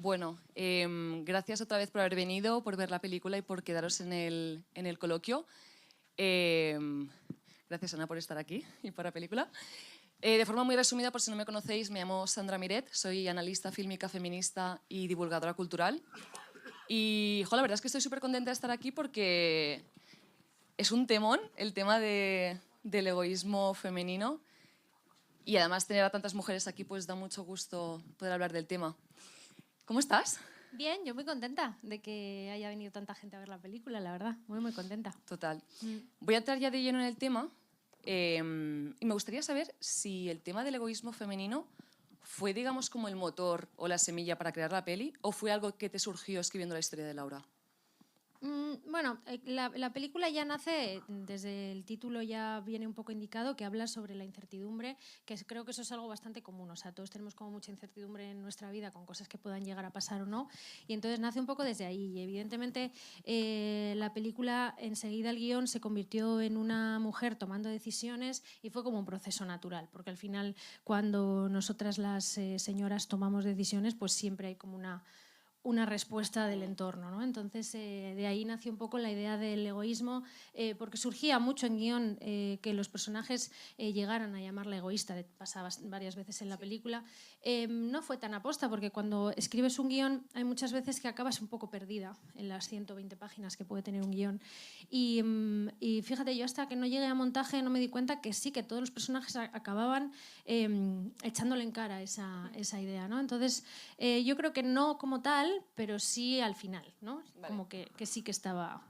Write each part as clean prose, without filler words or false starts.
Bueno, gracias otra vez por haber venido, por ver la película y por quedaros en el coloquio. Gracias, Ana, por estar aquí y por la película. De forma muy resumida, por si no me conocéis, me llamo Sandra Miret, soy analista fílmica feminista y divulgadora cultural. Y la verdad es que estoy súper contenta de estar aquí porque es un temón, el tema del egoísmo femenino. Y además tener a tantas mujeres aquí pues da mucho gusto poder hablar del tema. ¿Cómo estás? Bien, yo muy contenta de que haya venido tanta gente a ver la película, la verdad. Muy contenta. Total. Voy a entrar ya de lleno en el tema y me gustaría saber si el tema del egoísmo femenino fue, digamos, como el motor o la semilla para crear la peli o fue algo que te surgió escribiendo la historia de Laura. Bueno, la película ya nace, desde el título ya viene un poco indicado, que habla sobre la incertidumbre, creo que eso es algo bastante común. O sea, todos tenemos como mucha incertidumbre en nuestra vida con cosas que puedan llegar a pasar o no. Y entonces nace un poco desde ahí. Y evidentemente la película, enseguida el guión se convirtió en una mujer tomando decisiones y fue como un proceso natural. Porque al final, cuando nosotras las señoras tomamos decisiones, pues siempre hay como una respuesta del entorno, ¿no? Entonces, de ahí nació un poco la idea del egoísmo, porque surgía mucho en guión que los personajes llegaran a llamarla egoísta, pasaba varias veces en la película. No fue tan aposta, porque cuando escribes un guión hay muchas veces que acabas un poco perdida en las 120 páginas que puede tener un guión. Y fíjate, yo hasta que no llegué a montaje no me di cuenta que sí, que todos los personajes acababan echándole en cara esa idea, ¿no? Entonces, yo creo que no como tal, pero sí al final, ¿no? Vale. Como que sí que estaba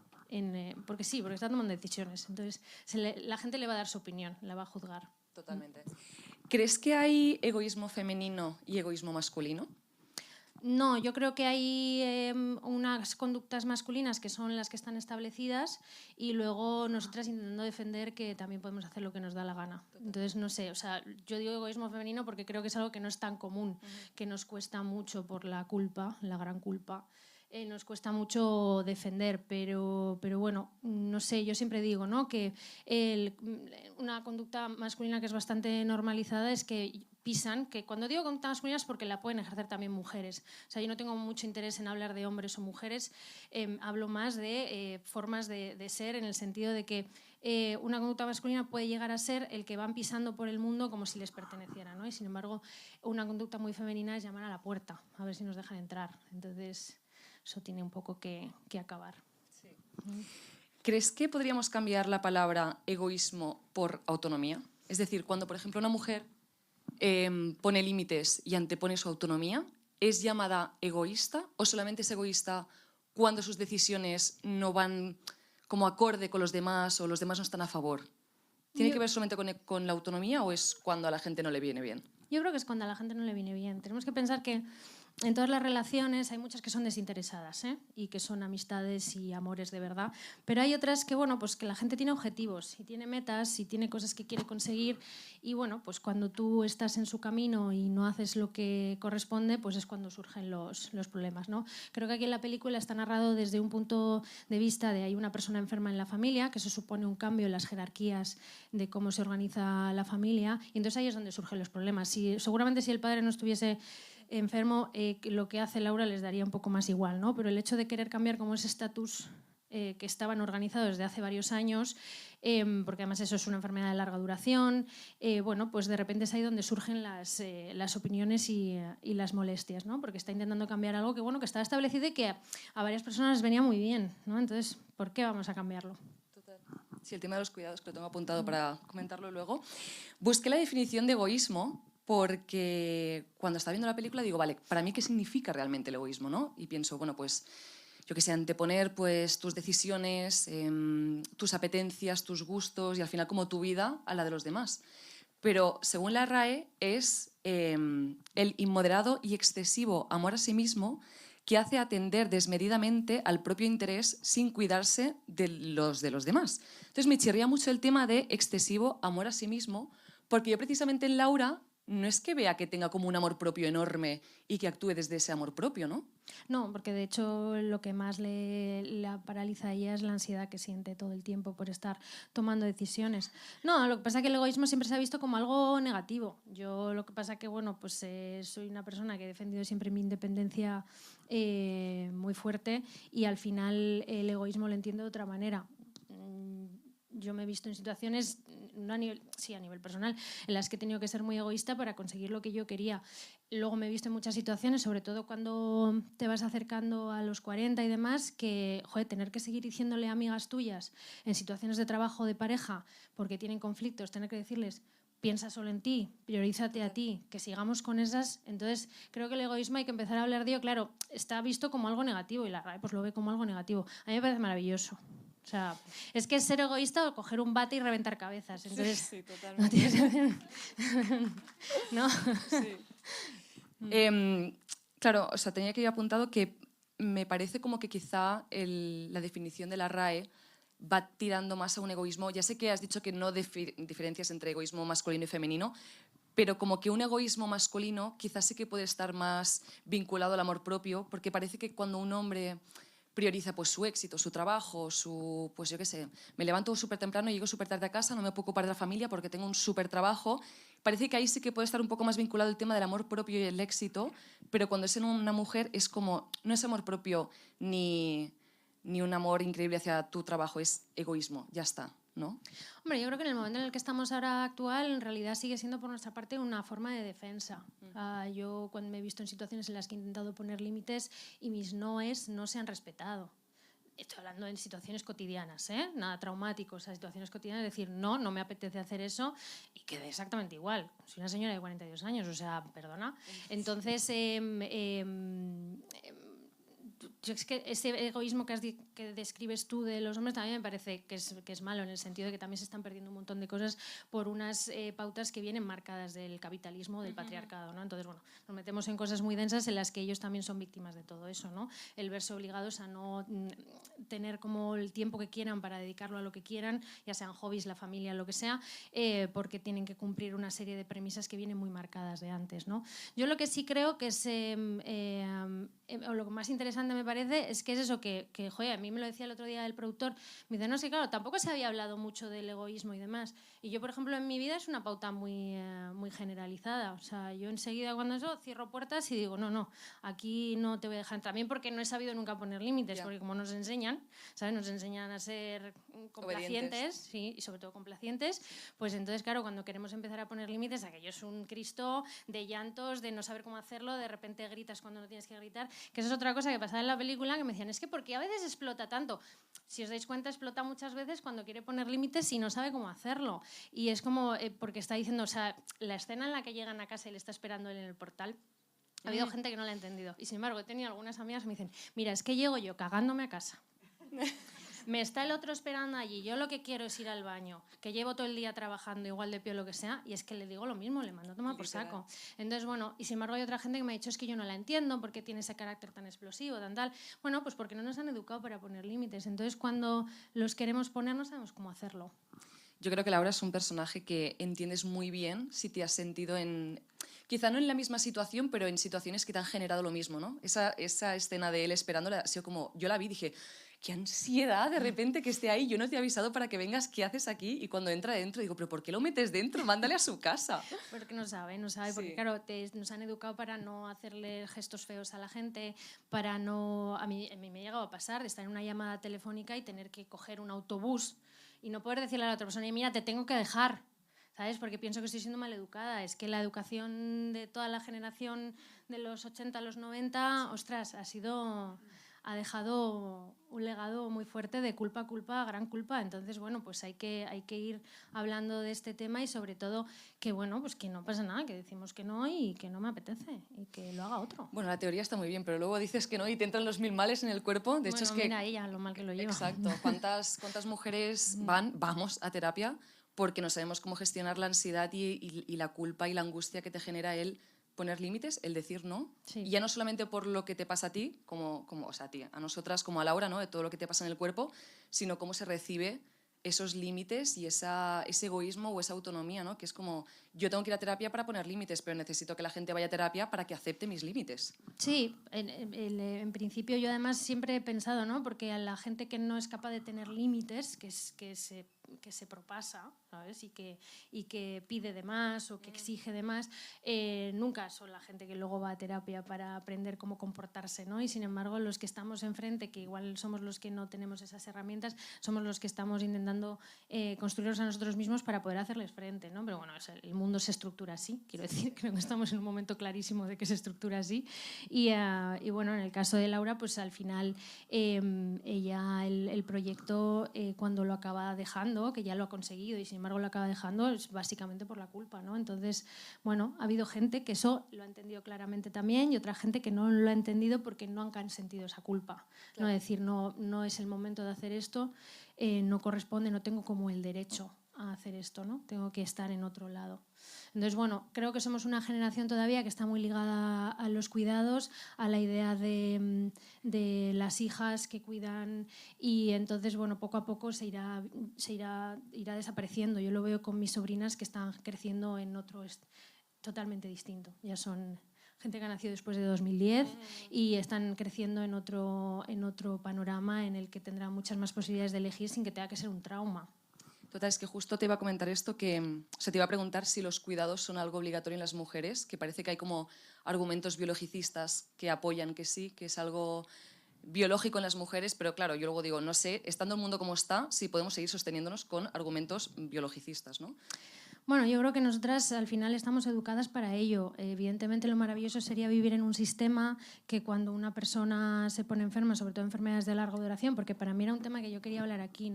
porque está tomando decisiones. Entonces, la gente le va a dar su opinión, la va a juzgar. Totalmente. ¿Crees que hay egoísmo femenino y egoísmo masculino? No, yo creo que hay unas conductas masculinas que son las que están establecidas y luego nosotras intentando defender que también podemos hacer lo que nos da la gana. Entonces, no sé, o sea, yo digo egoísmo femenino porque creo que es algo que no es tan común, que nos cuesta mucho por la culpa, la gran culpa. Nos cuesta mucho defender, pero bueno, no sé, yo siempre digo, ¿no?, que una conducta masculina que es bastante normalizada es que pisan, que cuando digo conducta masculina es porque la pueden ejercer también mujeres. O sea, yo no tengo mucho interés en hablar de hombres o mujeres, hablo más de formas de ser, en el sentido de que una conducta masculina puede llegar a ser el que van pisando por el mundo como si les perteneciera, ¿no? Y sin embargo, una conducta muy femenina es llamar a la puerta, a ver si nos dejan entrar. Entonces, eso tiene un poco que acabar. Sí. ¿Crees que podríamos cambiar la palabra egoísmo por autonomía? Es decir, cuando, por ejemplo, una mujer pone límites y antepone su autonomía, ¿es llamada egoísta o solamente es egoísta cuando sus decisiones no van como acorde con los demás o los demás no están a favor? ¿Tiene que ver solamente con la autonomía o es cuando a la gente no le viene bien? Yo creo que es cuando a la gente no le viene bien. Tenemos que pensar que en todas las relaciones hay muchas que son desinteresadas, ¿eh? Y que son amistades y amores de verdad, pero hay otras que, bueno, pues que la gente tiene objetivos y tiene metas y tiene cosas que quiere conseguir y, bueno, pues cuando tú estás en su camino y no haces lo que corresponde, pues es cuando surgen los problemas, ¿no? Creo que aquí en la película está narrado desde un punto de vista de hay una persona enferma en la familia, que eso supone un cambio en las jerarquías de cómo se organiza la familia, y entonces ahí es donde surgen los problemas. Seguramente si el padre no estuviese enfermo, lo que hace Laura les daría un poco más igual, ¿no? Pero el hecho de querer cambiar como ese estatus que estaban organizados desde hace varios años, porque además eso es una enfermedad de larga duración, bueno, pues de repente es ahí donde surgen las opiniones y las molestias, ¿no? Porque está intentando cambiar algo que, bueno, que estaba establecido y que a varias personas les venía muy bien, ¿no? Entonces, ¿por qué vamos a cambiarlo? Total. Sí, el tema de los cuidados, que lo tengo apuntado para comentarlo luego. Busqué la definición de egoísmo porque cuando estaba viendo la película digo, vale, ¿para mí qué significa realmente el egoísmo, no? Y pienso, bueno, pues, yo que sé, anteponer pues, tus decisiones, tus apetencias, tus gustos y al final como tu vida a la de los demás. Pero según la RAE es el inmoderado y excesivo amor a sí mismo que hace atender desmedidamente al propio interés sin cuidarse de los demás. Entonces me chirría mucho el tema de excesivo amor a sí mismo, porque yo precisamente en Laura no es que vea que tenga como un amor propio enorme y que actúe desde ese amor propio, ¿no? No, porque de hecho lo que más la paraliza a ella es la ansiedad que siente todo el tiempo por estar tomando decisiones. No, lo que pasa es que el egoísmo siempre se ha visto como algo negativo. Yo lo que pasa es que, bueno, pues soy una persona que he defendido siempre mi independencia muy fuerte y al final el egoísmo lo entiendo de otra manera. Yo me he visto en situaciones, no a nivel, sí, a nivel personal, en las que he tenido que ser muy egoísta para conseguir lo que yo quería. Luego me he visto en muchas situaciones, sobre todo cuando te vas acercando a los 40 y demás, que, joder, tener que seguir diciéndole a amigas tuyas en situaciones de trabajo o de pareja, porque tienen conflictos, tener que decirles, piensa solo en ti, priorízate a ti, que sigamos con esas. Entonces, creo que el egoísmo hay que empezar a hablar de ello. Claro, está visto como algo negativo y la RAE pues lo ve como algo negativo. A mí me parece maravilloso. O sea, es que es ser egoísta o coger un bate y reventar cabezas. Entonces, sí, totalmente. no tienes... ¿No? Sí. Claro, o sea, tenía que ir apuntado que me parece como que quizá la definición de la RAE va tirando más a un egoísmo. Ya sé que has dicho que no diferencias entre egoísmo masculino y femenino, pero como que un egoísmo masculino quizás sí que puede estar más vinculado al amor propio, porque parece que cuando un hombre prioriza pues su éxito, su trabajo, pues yo qué sé, me levanto súper temprano y llego súper tarde a casa, no me puedo ocupar de la familia porque tengo un súper trabajo. Parece que ahí sí que puede estar un poco más vinculado el tema del amor propio y el éxito, pero cuando es en una mujer es como, no es amor propio ni un amor increíble hacia tu trabajo, es egoísmo, ya está, ¿no? Hombre, yo creo que en el momento en el que estamos ahora actual, en realidad sigue siendo por nuestra parte una forma de defensa. Yo cuando me he visto en situaciones en las que he intentado poner límites y mis noes no se han respetado. Estoy hablando en situaciones cotidianas, nada traumático, o sea, situaciones cotidianas, decir, no, no me apetece hacer eso y quedé exactamente igual. Soy una señora de 42 años, o sea, perdona. Entonces, yo es que ese egoísmo que describes tú de los hombres también me parece que es malo, en el sentido de que también se están perdiendo un montón de cosas por unas pautas que vienen marcadas del capitalismo, del patriarcado, ¿no? Entonces, bueno, nos metemos en cosas muy densas en las que ellos también son víctimas de todo eso, ¿no? El verse obligados a no tener como el tiempo que quieran para dedicarlo a lo que quieran, ya sean hobbies, la familia, lo que sea, porque tienen que cumplir una serie de premisas que vienen muy marcadas de antes, ¿no? Yo lo que sí creo que es o lo más interesante me parece es que es eso que, joder, a mí me lo decía el otro día el productor, me dice, no, sí, claro, tampoco se había hablado mucho del egoísmo y demás. Y yo, por ejemplo, en mi vida es una pauta muy, muy generalizada. O sea, yo enseguida cuando eso cierro puertas y digo, no, no, aquí no te voy a dejar. También porque no he sabido nunca poner límites, porque como nos enseñan, ¿sabes? Nos enseñan a ser complacientes, sí, y sobre todo complacientes, pues entonces, claro, cuando queremos empezar a poner límites, aquello es un Cristo de llantos, de no saber cómo hacerlo, de repente gritas cuando no tienes que gritar, que eso es otra cosa que pasaba en la película, que me decían, es que ¿por qué a veces explota tanto? Si os dais cuenta, explota muchas veces cuando quiere poner límites y no sabe cómo hacerlo. Y es como, porque está diciendo, o sea, la escena en la que llegan a casa y le está esperando él en el portal, ha habido gente que no la ha entendido. Y sin embargo, he tenido algunas amigas que me dicen, mira, es que llego yo cagándome a casa. Me está el otro esperando allí, yo lo que quiero es ir al baño, que llevo todo el día trabajando igual de pie o lo que sea, y es que le digo lo mismo, le mando a tomar por saco. Entonces, bueno, y sin embargo hay otra gente que me ha dicho, es que yo no la entiendo, ¿por qué tiene ese carácter tan explosivo, tan tal? Bueno, pues porque no nos han educado para poner límites, entonces cuando los queremos poner no sabemos cómo hacerlo. Yo creo que Laura es un personaje que entiendes muy bien si te has sentido en... Quizá no en la misma situación, pero en situaciones que te han generado lo mismo, ¿no? Esa escena de él esperándola ha sido como... Yo la vi y dije, qué ansiedad de repente que esté ahí, yo no te he avisado para que vengas, ¿qué haces aquí? Y cuando entra dentro digo, ¿pero por qué lo metes dentro? Mándale a su casa. Porque no sabe, sí. Porque claro, nos han educado para no hacerle gestos feos a la gente, para no... A mí me ha llegado a pasar de estar en una llamada telefónica y tener que coger un autobús y no poder decirle a la otra persona, mira, te tengo que dejar, ¿sabes? Porque pienso que estoy siendo maleducada. Es que la educación de toda la generación de los 80 a los 90, ostras, ha dejado un legado muy fuerte de culpa a culpa, gran culpa. Entonces, bueno, pues hay que ir hablando de este tema y sobre todo que, bueno, pues que no pasa nada, que decimos que no y que no me apetece y que lo haga otro. Bueno, la teoría está muy bien, pero luego dices que no y te entran los 1000 males en el cuerpo. De hecho, es que... mira ella lo mal que lo lleva. Exacto. ¿Cuántas mujeres vamos a terapia porque no sabemos cómo gestionar la ansiedad y la culpa y la angustia que te genera el poner límites, el decir no? Sí. Y ya no solamente por lo que te pasa a ti, o sea, a ti, a nosotras como a Laura, ¿no? De todo lo que te pasa en el cuerpo, sino cómo se recibe esos límites y ese egoísmo o esa autonomía, ¿no? Que es como, yo tengo que ir a terapia para poner límites, pero necesito que la gente vaya a terapia para que acepte mis límites. Sí, en principio yo además siempre he pensado, ¿no? Porque a la gente que no es capaz de tener límites, que se propasa, ¿sabes? Y que pide de más o que exige de más, nunca son la gente que luego va a terapia para aprender cómo comportarse, ¿no? Y sin embargo, los que estamos enfrente, que igual somos los que no tenemos esas herramientas, somos los que estamos intentando construirlos a nosotros mismos para poder hacerles frente, ¿no? Pero bueno, el mundo se estructura así, quiero decir, creo que estamos en un momento clarísimo de que se estructura así. Y bueno, en el caso de Laura, pues al final ella el proyecto cuando lo acaba dejando, que ya lo ha conseguido y sin embargo lo acaba dejando, es básicamente por la culpa, ¿no? Entonces, bueno, ha habido gente que eso lo ha entendido claramente también y otra gente que no lo ha entendido porque no han sentido esa culpa. Claro. ¿No? Es decir, no es el momento de hacer esto, no corresponde, no tengo como el derecho a hacer esto, ¿no? Tengo que estar en otro lado. Entonces, bueno, creo que somos una generación todavía que está muy ligada a los cuidados, a la idea de las hijas que cuidan y entonces, bueno, poco a poco irá desapareciendo. Yo lo veo con mis sobrinas que están creciendo en otro totalmente distinto. Ya son gente que ha nacido después de 2010 y están creciendo en otro panorama en el que tendrán muchas más posibilidades de elegir sin que tenga que ser un trauma. Total, es que justo te iba a comentar esto, que te iba a preguntar si los cuidados son algo obligatorio en las mujeres, que parece que hay como argumentos biologicistas que apoyan que sí, que es algo biológico en las mujeres, pero claro, yo luego digo, no sé, estando el mundo como está, si podemos seguir sosteniéndonos con argumentos biologicistas, ¿no? Bueno, yo creo que nosotras al final estamos educadas para ello. Evidentemente lo maravilloso sería vivir en un sistema que cuando una persona se pone enferma, sobre todo enfermedades de larga duración, porque para mí era un tema que yo quería hablar aquí,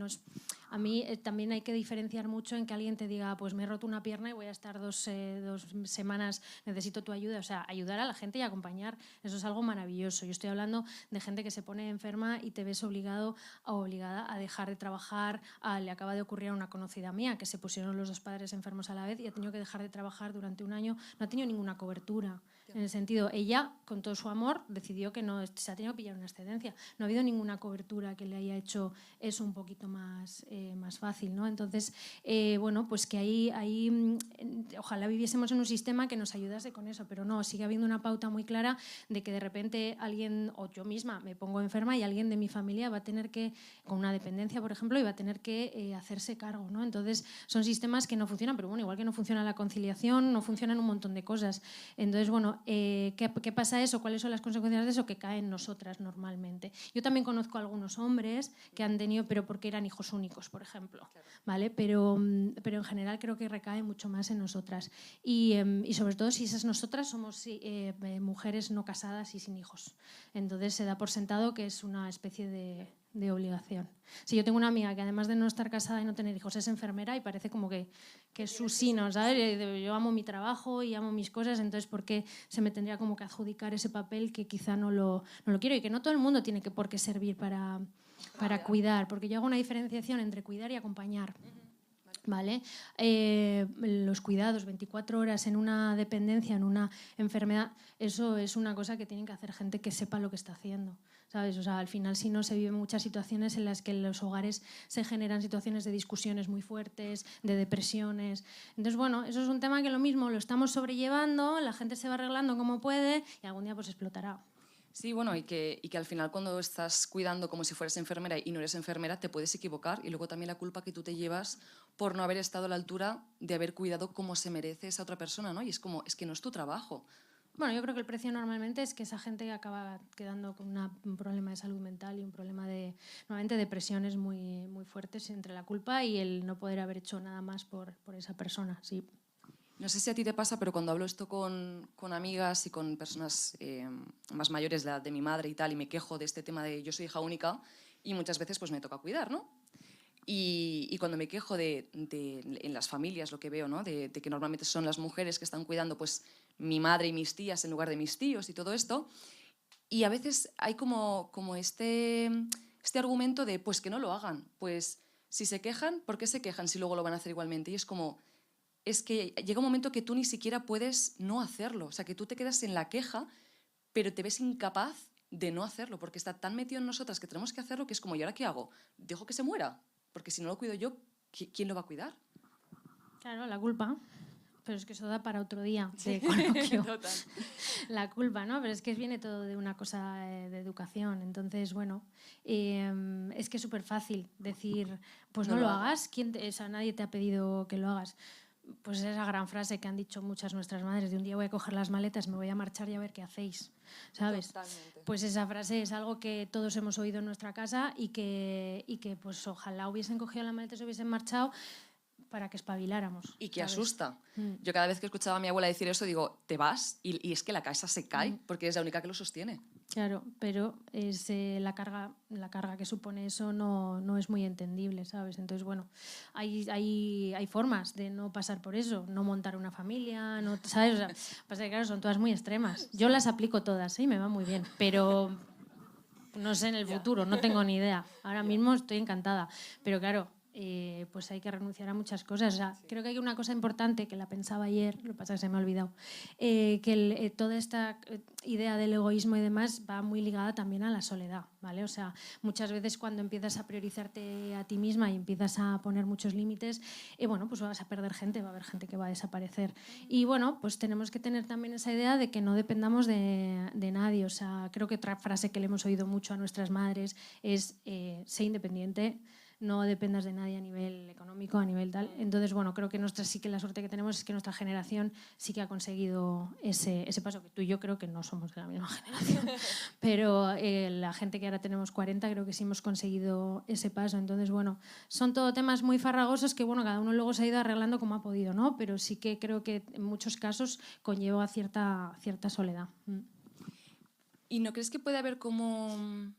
a mí también hay que diferenciar mucho en que alguien te diga, pues me he roto una pierna y voy a estar dos semanas, necesito tu ayuda. O sea, ayudar a la gente y acompañar, eso es algo maravilloso. Yo estoy hablando de gente que se pone enferma y te ves obligado o obligada a dejar de trabajar. Le acaba de ocurrir a una conocida mía que se pusieron los dos padres enfermos a la vez y ha tenido que dejar de trabajar durante un año, no ha tenido ninguna cobertura. En el sentido, ella, con todo su amor, decidió que no se ha tenido que pillar una excedencia. No ha habido ninguna cobertura que le haya hecho eso un poquito más fácil, ¿no? Entonces, bueno, pues que ahí ojalá viviésemos en un sistema que nos ayudase con eso, pero no, sigue habiendo una pauta muy clara de que de repente alguien, o yo misma, me pongo enferma y alguien de mi familia va a tener que, con una dependencia, por ejemplo, y va a tener que hacerse cargo, ¿no? Entonces, son sistemas que no funcionan, pero bueno, igual que no funciona la conciliación, no funcionan un montón de cosas. Entonces, bueno, ¿qué pasa eso? ¿Cuáles son las consecuencias de eso? Que caen nosotras normalmente. Yo también conozco a algunos hombres que han tenido, pero porque eran hijos únicos, por ejemplo, ¿vale? Pero en general creo que recae mucho más en nosotras. Y sobre todo si esas nosotras somos mujeres no casadas y sin hijos. Entonces se da por sentado que es una especie de obligación. Si yo tengo una amiga que además de no estar casada y no tener hijos es enfermera y parece como que es su sino, ¿sabes? Yo amo mi trabajo y amo mis cosas, entonces ¿por qué se me tendría como que adjudicar ese papel que quizá no lo quiero? Y que no todo el mundo tiene por qué servir para cuidar, porque yo hago una diferenciación entre cuidar y acompañar. ¿Vale? Los cuidados 24 horas en una dependencia, en una enfermedad, eso es una cosa que tienen que hacer gente que sepa lo que está haciendo, ¿sabes? O sea, al final si no se viven muchas situaciones en las que en los hogares se generan situaciones de discusiones muy fuertes, de depresiones. Entonces, bueno, eso es un tema que lo mismo lo estamos sobrellevando, la gente se va arreglando como puede y algún día pues explotará. Sí, bueno, y que al final cuando estás cuidando como si fueras enfermera y no eres enfermera, te puedes equivocar y luego también la culpa que tú te llevas por no haber estado a la altura de haber cuidado como se merece esa otra persona, ¿no? Y es como, es que no es tu trabajo. Bueno, yo creo que el precio normalmente es que esa gente acaba quedando con un problema de salud mental y un problema normalmente depresiones muy, muy fuertes entre la culpa y el no poder haber hecho nada más por esa persona, sí. No sé si a ti te pasa, pero cuando hablo esto con amigas y con personas más mayores, la de mi madre y tal, y me quejo de este tema de yo soy hija única y muchas veces pues me toca cuidar, ¿no? Y cuando me quejo en las familias, lo que veo, ¿no? De que normalmente son las mujeres que están cuidando pues mi madre y mis tías en lugar de mis tíos y todo esto, y a veces hay como este argumento de pues que no lo hagan, pues si se quejan, ¿por qué se quejan si luego lo van a hacer igualmente? Y es como... es que llega un momento que tú ni siquiera puedes no hacerlo. O sea, que tú te quedas en la queja, pero te ves incapaz de no hacerlo, porque está tan metido en nosotras que tenemos que hacerlo que es como, ¿y ahora qué hago? ¿Dejo que se muera? porque si no lo cuido yo, ¿quién lo va a cuidar? Claro, la culpa. Pero es que eso da para otro día de coloquio. Total. La culpa, ¿no? Pero es que viene todo de una cosa de educación. Entonces, bueno, es que es súper fácil decir, pues no lo hagas. O sea, nadie te ha pedido que lo hagas. Pues esa gran frase que han dicho muchas nuestras madres, de un día voy a coger las maletas, me voy a marchar y a ver qué hacéis, ¿sabes? Totalmente. Pues esa frase es algo que todos hemos oído en nuestra casa y que pues ojalá hubiesen cogido las maletas y hubiesen marchado para que espabiláramos. Y que ¿sabes? asusta. Yo cada vez que escuchaba a mi abuela decir eso, digo, te vas y es que la casa se cae porque es la única que lo sostiene. Claro, pero es, la carga que supone eso no es muy entendible, ¿sabes? Entonces, bueno, hay formas de no pasar por eso, no montar una familia, no, ¿sabes? O sea, pasa que, claro, son todas muy extremas. Yo las aplico todas, ¿eh? Y me va muy bien, pero no sé en el futuro, no tengo ni idea. Ahora mismo estoy encantada, pero claro, pues hay que renunciar a muchas cosas. O sea, creo que hay una cosa importante que la pensaba ayer, lo que pasa es que se me ha olvidado, que toda esta idea del egoísmo y demás va muy ligada también a la soledad, ¿vale? O sea, muchas veces cuando empiezas a priorizarte a ti misma y empiezas a poner muchos límites, bueno, pues vas a perder gente, va a haber gente que va a desaparecer. Y bueno, pues tenemos que tener también esa idea de que no dependamos de nadie. O sea, creo que otra frase que le hemos oído mucho a nuestras madres es sé independiente, no dependas de nadie a nivel económico, a nivel tal. Entonces, bueno, creo que sí que la suerte que tenemos es que nuestra generación sí que ha conseguido ese paso, que tú y yo creo que no somos de la misma generación, pero la gente que ahora tenemos 40 creo que sí hemos conseguido ese paso. Entonces, bueno, son todo temas muy farragosos que, bueno, cada uno luego se ha ido arreglando como ha podido, ¿no? Pero sí que creo que en muchos casos conlleva cierta soledad. ¿Y no crees que puede haber como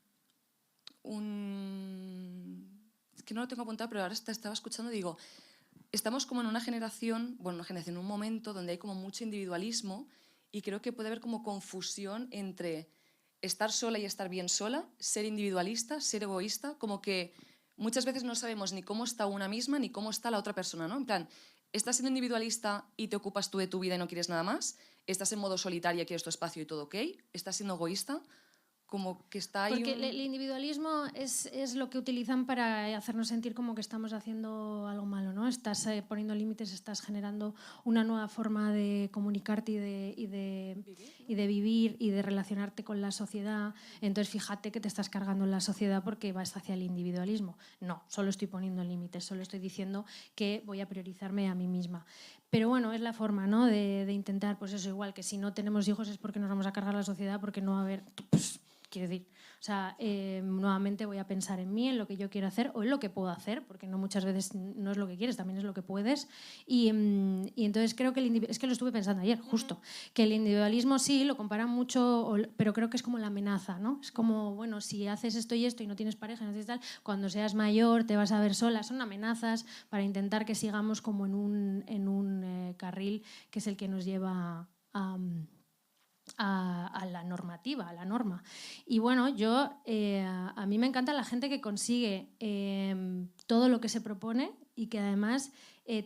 un... Es que no lo tengo apuntado, pero ahora estaba escuchando y digo, estamos como en una generación, en un momento donde hay como mucho individualismo y creo que puede haber como confusión entre estar sola y estar bien sola, ser individualista, ser egoísta, como que muchas veces no sabemos ni cómo está una misma ni cómo está la otra persona, ¿no? En plan, ¿estás siendo individualista y te ocupas tú de tu vida y no quieres nada más? ¿Estás en modo solitaria, quieres tu espacio y todo ok? ¿Estás siendo egoísta? Como que está ahí Porque el individualismo es lo que utilizan para hacernos sentir como que estamos haciendo algo malo, ¿no? Estás poniendo límites, estás generando una nueva forma de comunicarte y de vivir y de relacionarte con la sociedad. Entonces, fíjate que te estás cargando en la sociedad porque vas hacia el individualismo. No, solo estoy poniendo límites, solo estoy diciendo que voy a priorizarme a mí misma. Pero bueno, es la forma, ¿no? de intentar, pues eso, igual que si no tenemos hijos es porque nos vamos a cargar la sociedad, porque no va a haber... Quiero decir, o sea, nuevamente voy a pensar en mí, en lo que yo quiero hacer o en lo que puedo hacer, porque no muchas veces no es lo que quieres, también es lo que puedes. Y entonces creo que es que lo estuve pensando ayer, justo, que el individualismo sí lo comparan mucho, pero creo que es como la amenaza, ¿no? Es como, bueno, si haces esto y esto y no tienes pareja, no tienes tal, cuando seas mayor te vas a ver sola. Son amenazas para intentar que sigamos como en un carril que es el que nos lleva a la normativa, a la norma. Y bueno, a mí me encanta la gente que consigue todo lo que se propone y que además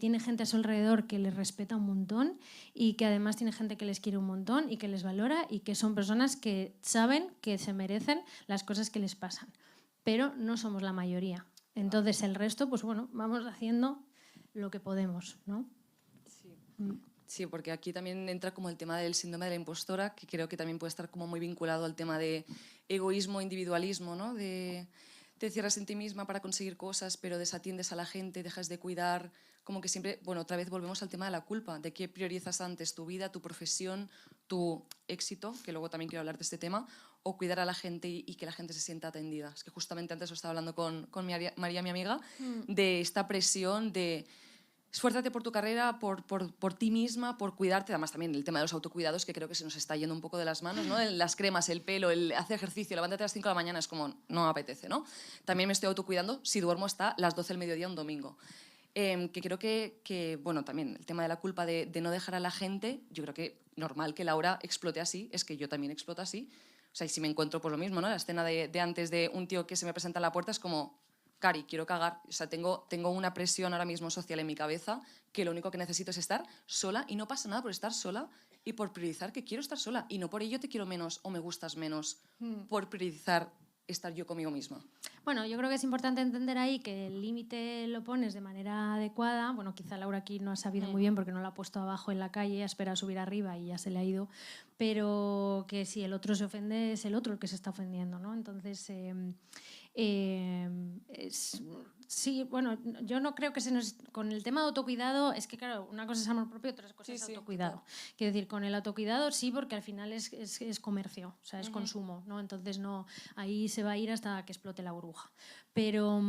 tiene gente a su alrededor que les respeta un montón y que además tiene gente que les quiere un montón y que les valora y que son personas que saben que se merecen las cosas que les pasan. Pero no somos la mayoría. Entonces el resto, pues bueno, vamos haciendo lo que podemos, ¿no? Sí. Sí, porque aquí también entra como el tema del síndrome de la impostora, que creo que también puede estar como muy vinculado al tema de egoísmo, individualismo, ¿no? Te cierras en ti misma para conseguir cosas, pero desatiendes a la gente, dejas de cuidar, como que siempre, bueno, otra vez volvemos al tema de la culpa, de qué priorizas antes, tu vida, tu profesión, tu éxito, que luego también quiero hablar de este tema, o cuidar a la gente y que la gente se sienta atendida. Es que justamente antes lo estaba hablando con María, mi amiga, de esta presión de... Esfuérzate por tu carrera, por ti misma, por cuidarte. Además, también el tema de los autocuidados, que creo que se nos está yendo un poco de las manos, ¿no? Las cremas, el pelo, el hacer ejercicio, levántate a las 5 de la mañana, es como, no me apetece, ¿no? También me estoy autocuidando si duermo hasta las 12 del mediodía un domingo. Que creo que, bueno, también el tema de la culpa de no dejar a la gente, yo creo que normal que Laura explote así, es que yo también exploto así. O sea, y si me encuentro por lo mismo, ¿no? La escena de antes de un tío que se me presenta en la puerta es como... Cari, quiero cagar. O sea, tengo una presión ahora mismo social en mi cabeza que lo único que necesito es estar sola y no pasa nada por estar sola y por priorizar que quiero estar sola. Y no por ello te quiero menos o me gustas menos por priorizar estar yo conmigo misma. Bueno, yo creo que es importante entender ahí que el límite lo pones de manera adecuada. Bueno, quizá Laura aquí no ha sabido muy bien porque no lo ha puesto abajo en la calle, ha esperado subir arriba y ya se le ha ido. Pero que si el otro se ofende, es el otro el que se está ofendiendo, ¿no? Entonces, sí, bueno, yo no creo que se nos... Con el tema de autocuidado, es que claro, una cosa es amor propio, otra cosa es autocuidado. Quiero decir, con el autocuidado sí, porque al final es comercio, o sea, es consumo, ¿no? Entonces no, ahí se va a ir hasta que explote la burbuja. Pero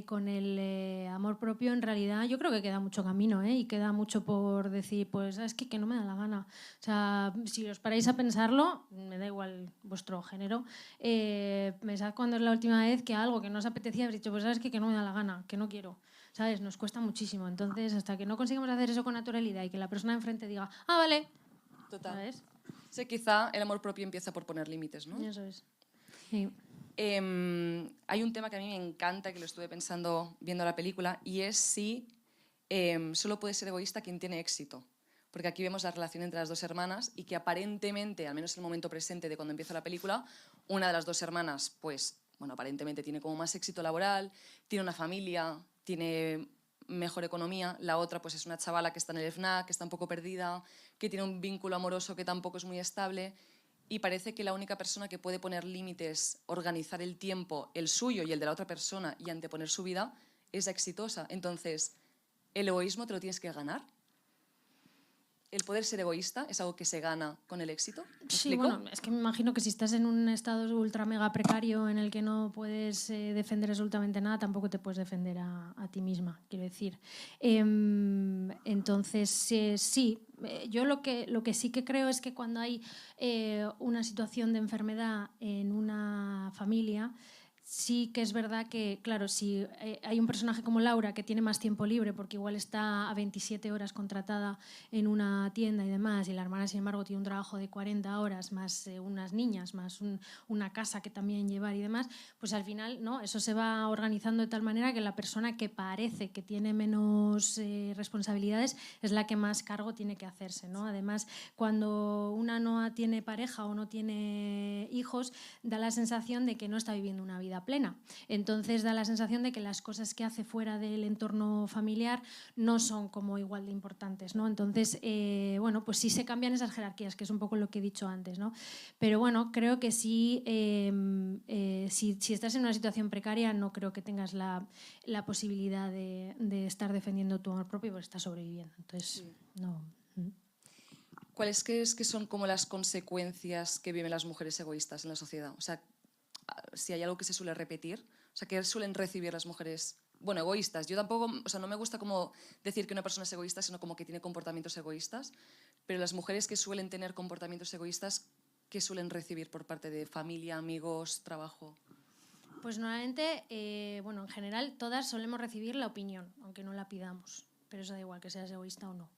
con el amor propio, en realidad, yo creo que queda mucho camino, ¿eh? Y queda mucho por decir, pues, ¿sabes qué? Que no me da la gana. O sea, si os paráis a pensarlo, me da igual vuestro género, pensad cuando es la última vez que algo que no os apetecía habéis dicho, pues, ¿sabes qué? Que no me da la gana, que no quiero. ¿Sabes? Nos cuesta muchísimo. Entonces, hasta que no consigamos hacer eso con naturalidad y que la persona de enfrente diga, ah, vale. Total. ¿Sabes? Sí, quizá el amor propio empieza por poner límites, ¿no? Eso es. Sí. Hay un tema que a mí me encanta, que lo estuve pensando viendo la película, y es si solo puede ser egoísta quien tiene éxito. Porque aquí vemos la relación entre las dos hermanas y que aparentemente, al menos en el momento presente de cuando empieza la película, una de las dos hermanas, pues, bueno, aparentemente tiene como más éxito laboral, tiene una familia, tiene mejor economía. La otra, pues, es una chavala que está en el FNAC, que está un poco perdida, que tiene un vínculo amoroso que tampoco es muy estable. Y parece que la única persona que puede poner límites, organizar el tiempo, el suyo y el de la otra persona, y anteponer su vida, es la exitosa. Entonces, ¿el egoísmo te lo tienes que ganar? ¿El poder ser egoísta es algo que se gana con el éxito? ¿Me Sí, explico? bueno, es que me imagino que si estás en un estado ultra mega precario en el que no puedes defender absolutamente nada, tampoco te puedes defender a ti misma, quiero decir. Entonces, sí, yo lo que sí que creo es que cuando hay una situación de enfermedad en una familia, sí que es verdad que, claro, si hay un personaje como Laura que tiene más tiempo libre porque igual está a 27 horas contratada en una tienda y demás, y la hermana, sin embargo, tiene un trabajo de 40 horas, más unas niñas, más una casa que también llevar y demás, pues al final, ¿no? Eso se va organizando de tal manera que la persona que parece que tiene menos responsabilidades es la que más cargo tiene que hacerse, ¿no? Además, cuando una no tiene pareja o no tiene hijos, da la sensación de que no está viviendo una vida plena. Entonces da la sensación de que las cosas que hace fuera del entorno familiar no son como igual de importantes, ¿no? Entonces, bueno, pues sí se cambian esas jerarquías, que es un poco lo que he dicho antes, ¿no? Pero bueno, creo que sí, si estás en una situación precaria, no creo que tengas la posibilidad de estar defendiendo tu amor propio porque estás sobreviviendo. Entonces, no. ¿Cuáles crees que son como las consecuencias que viven las mujeres egoístas en la sociedad? O sea, si hay algo que se suele repetir, o sea, que suelen recibir las mujeres, bueno, egoístas. Yo tampoco, o sea, no me gusta como decir que una persona es egoísta, sino como que tiene comportamientos egoístas, pero las mujeres que suelen tener comportamientos egoístas, ¿qué suelen recibir por parte de familia, amigos, trabajo? Pues normalmente, bueno, en general todas solemos recibir la opinión, aunque no la pidamos, pero eso da igual que seas egoísta o no.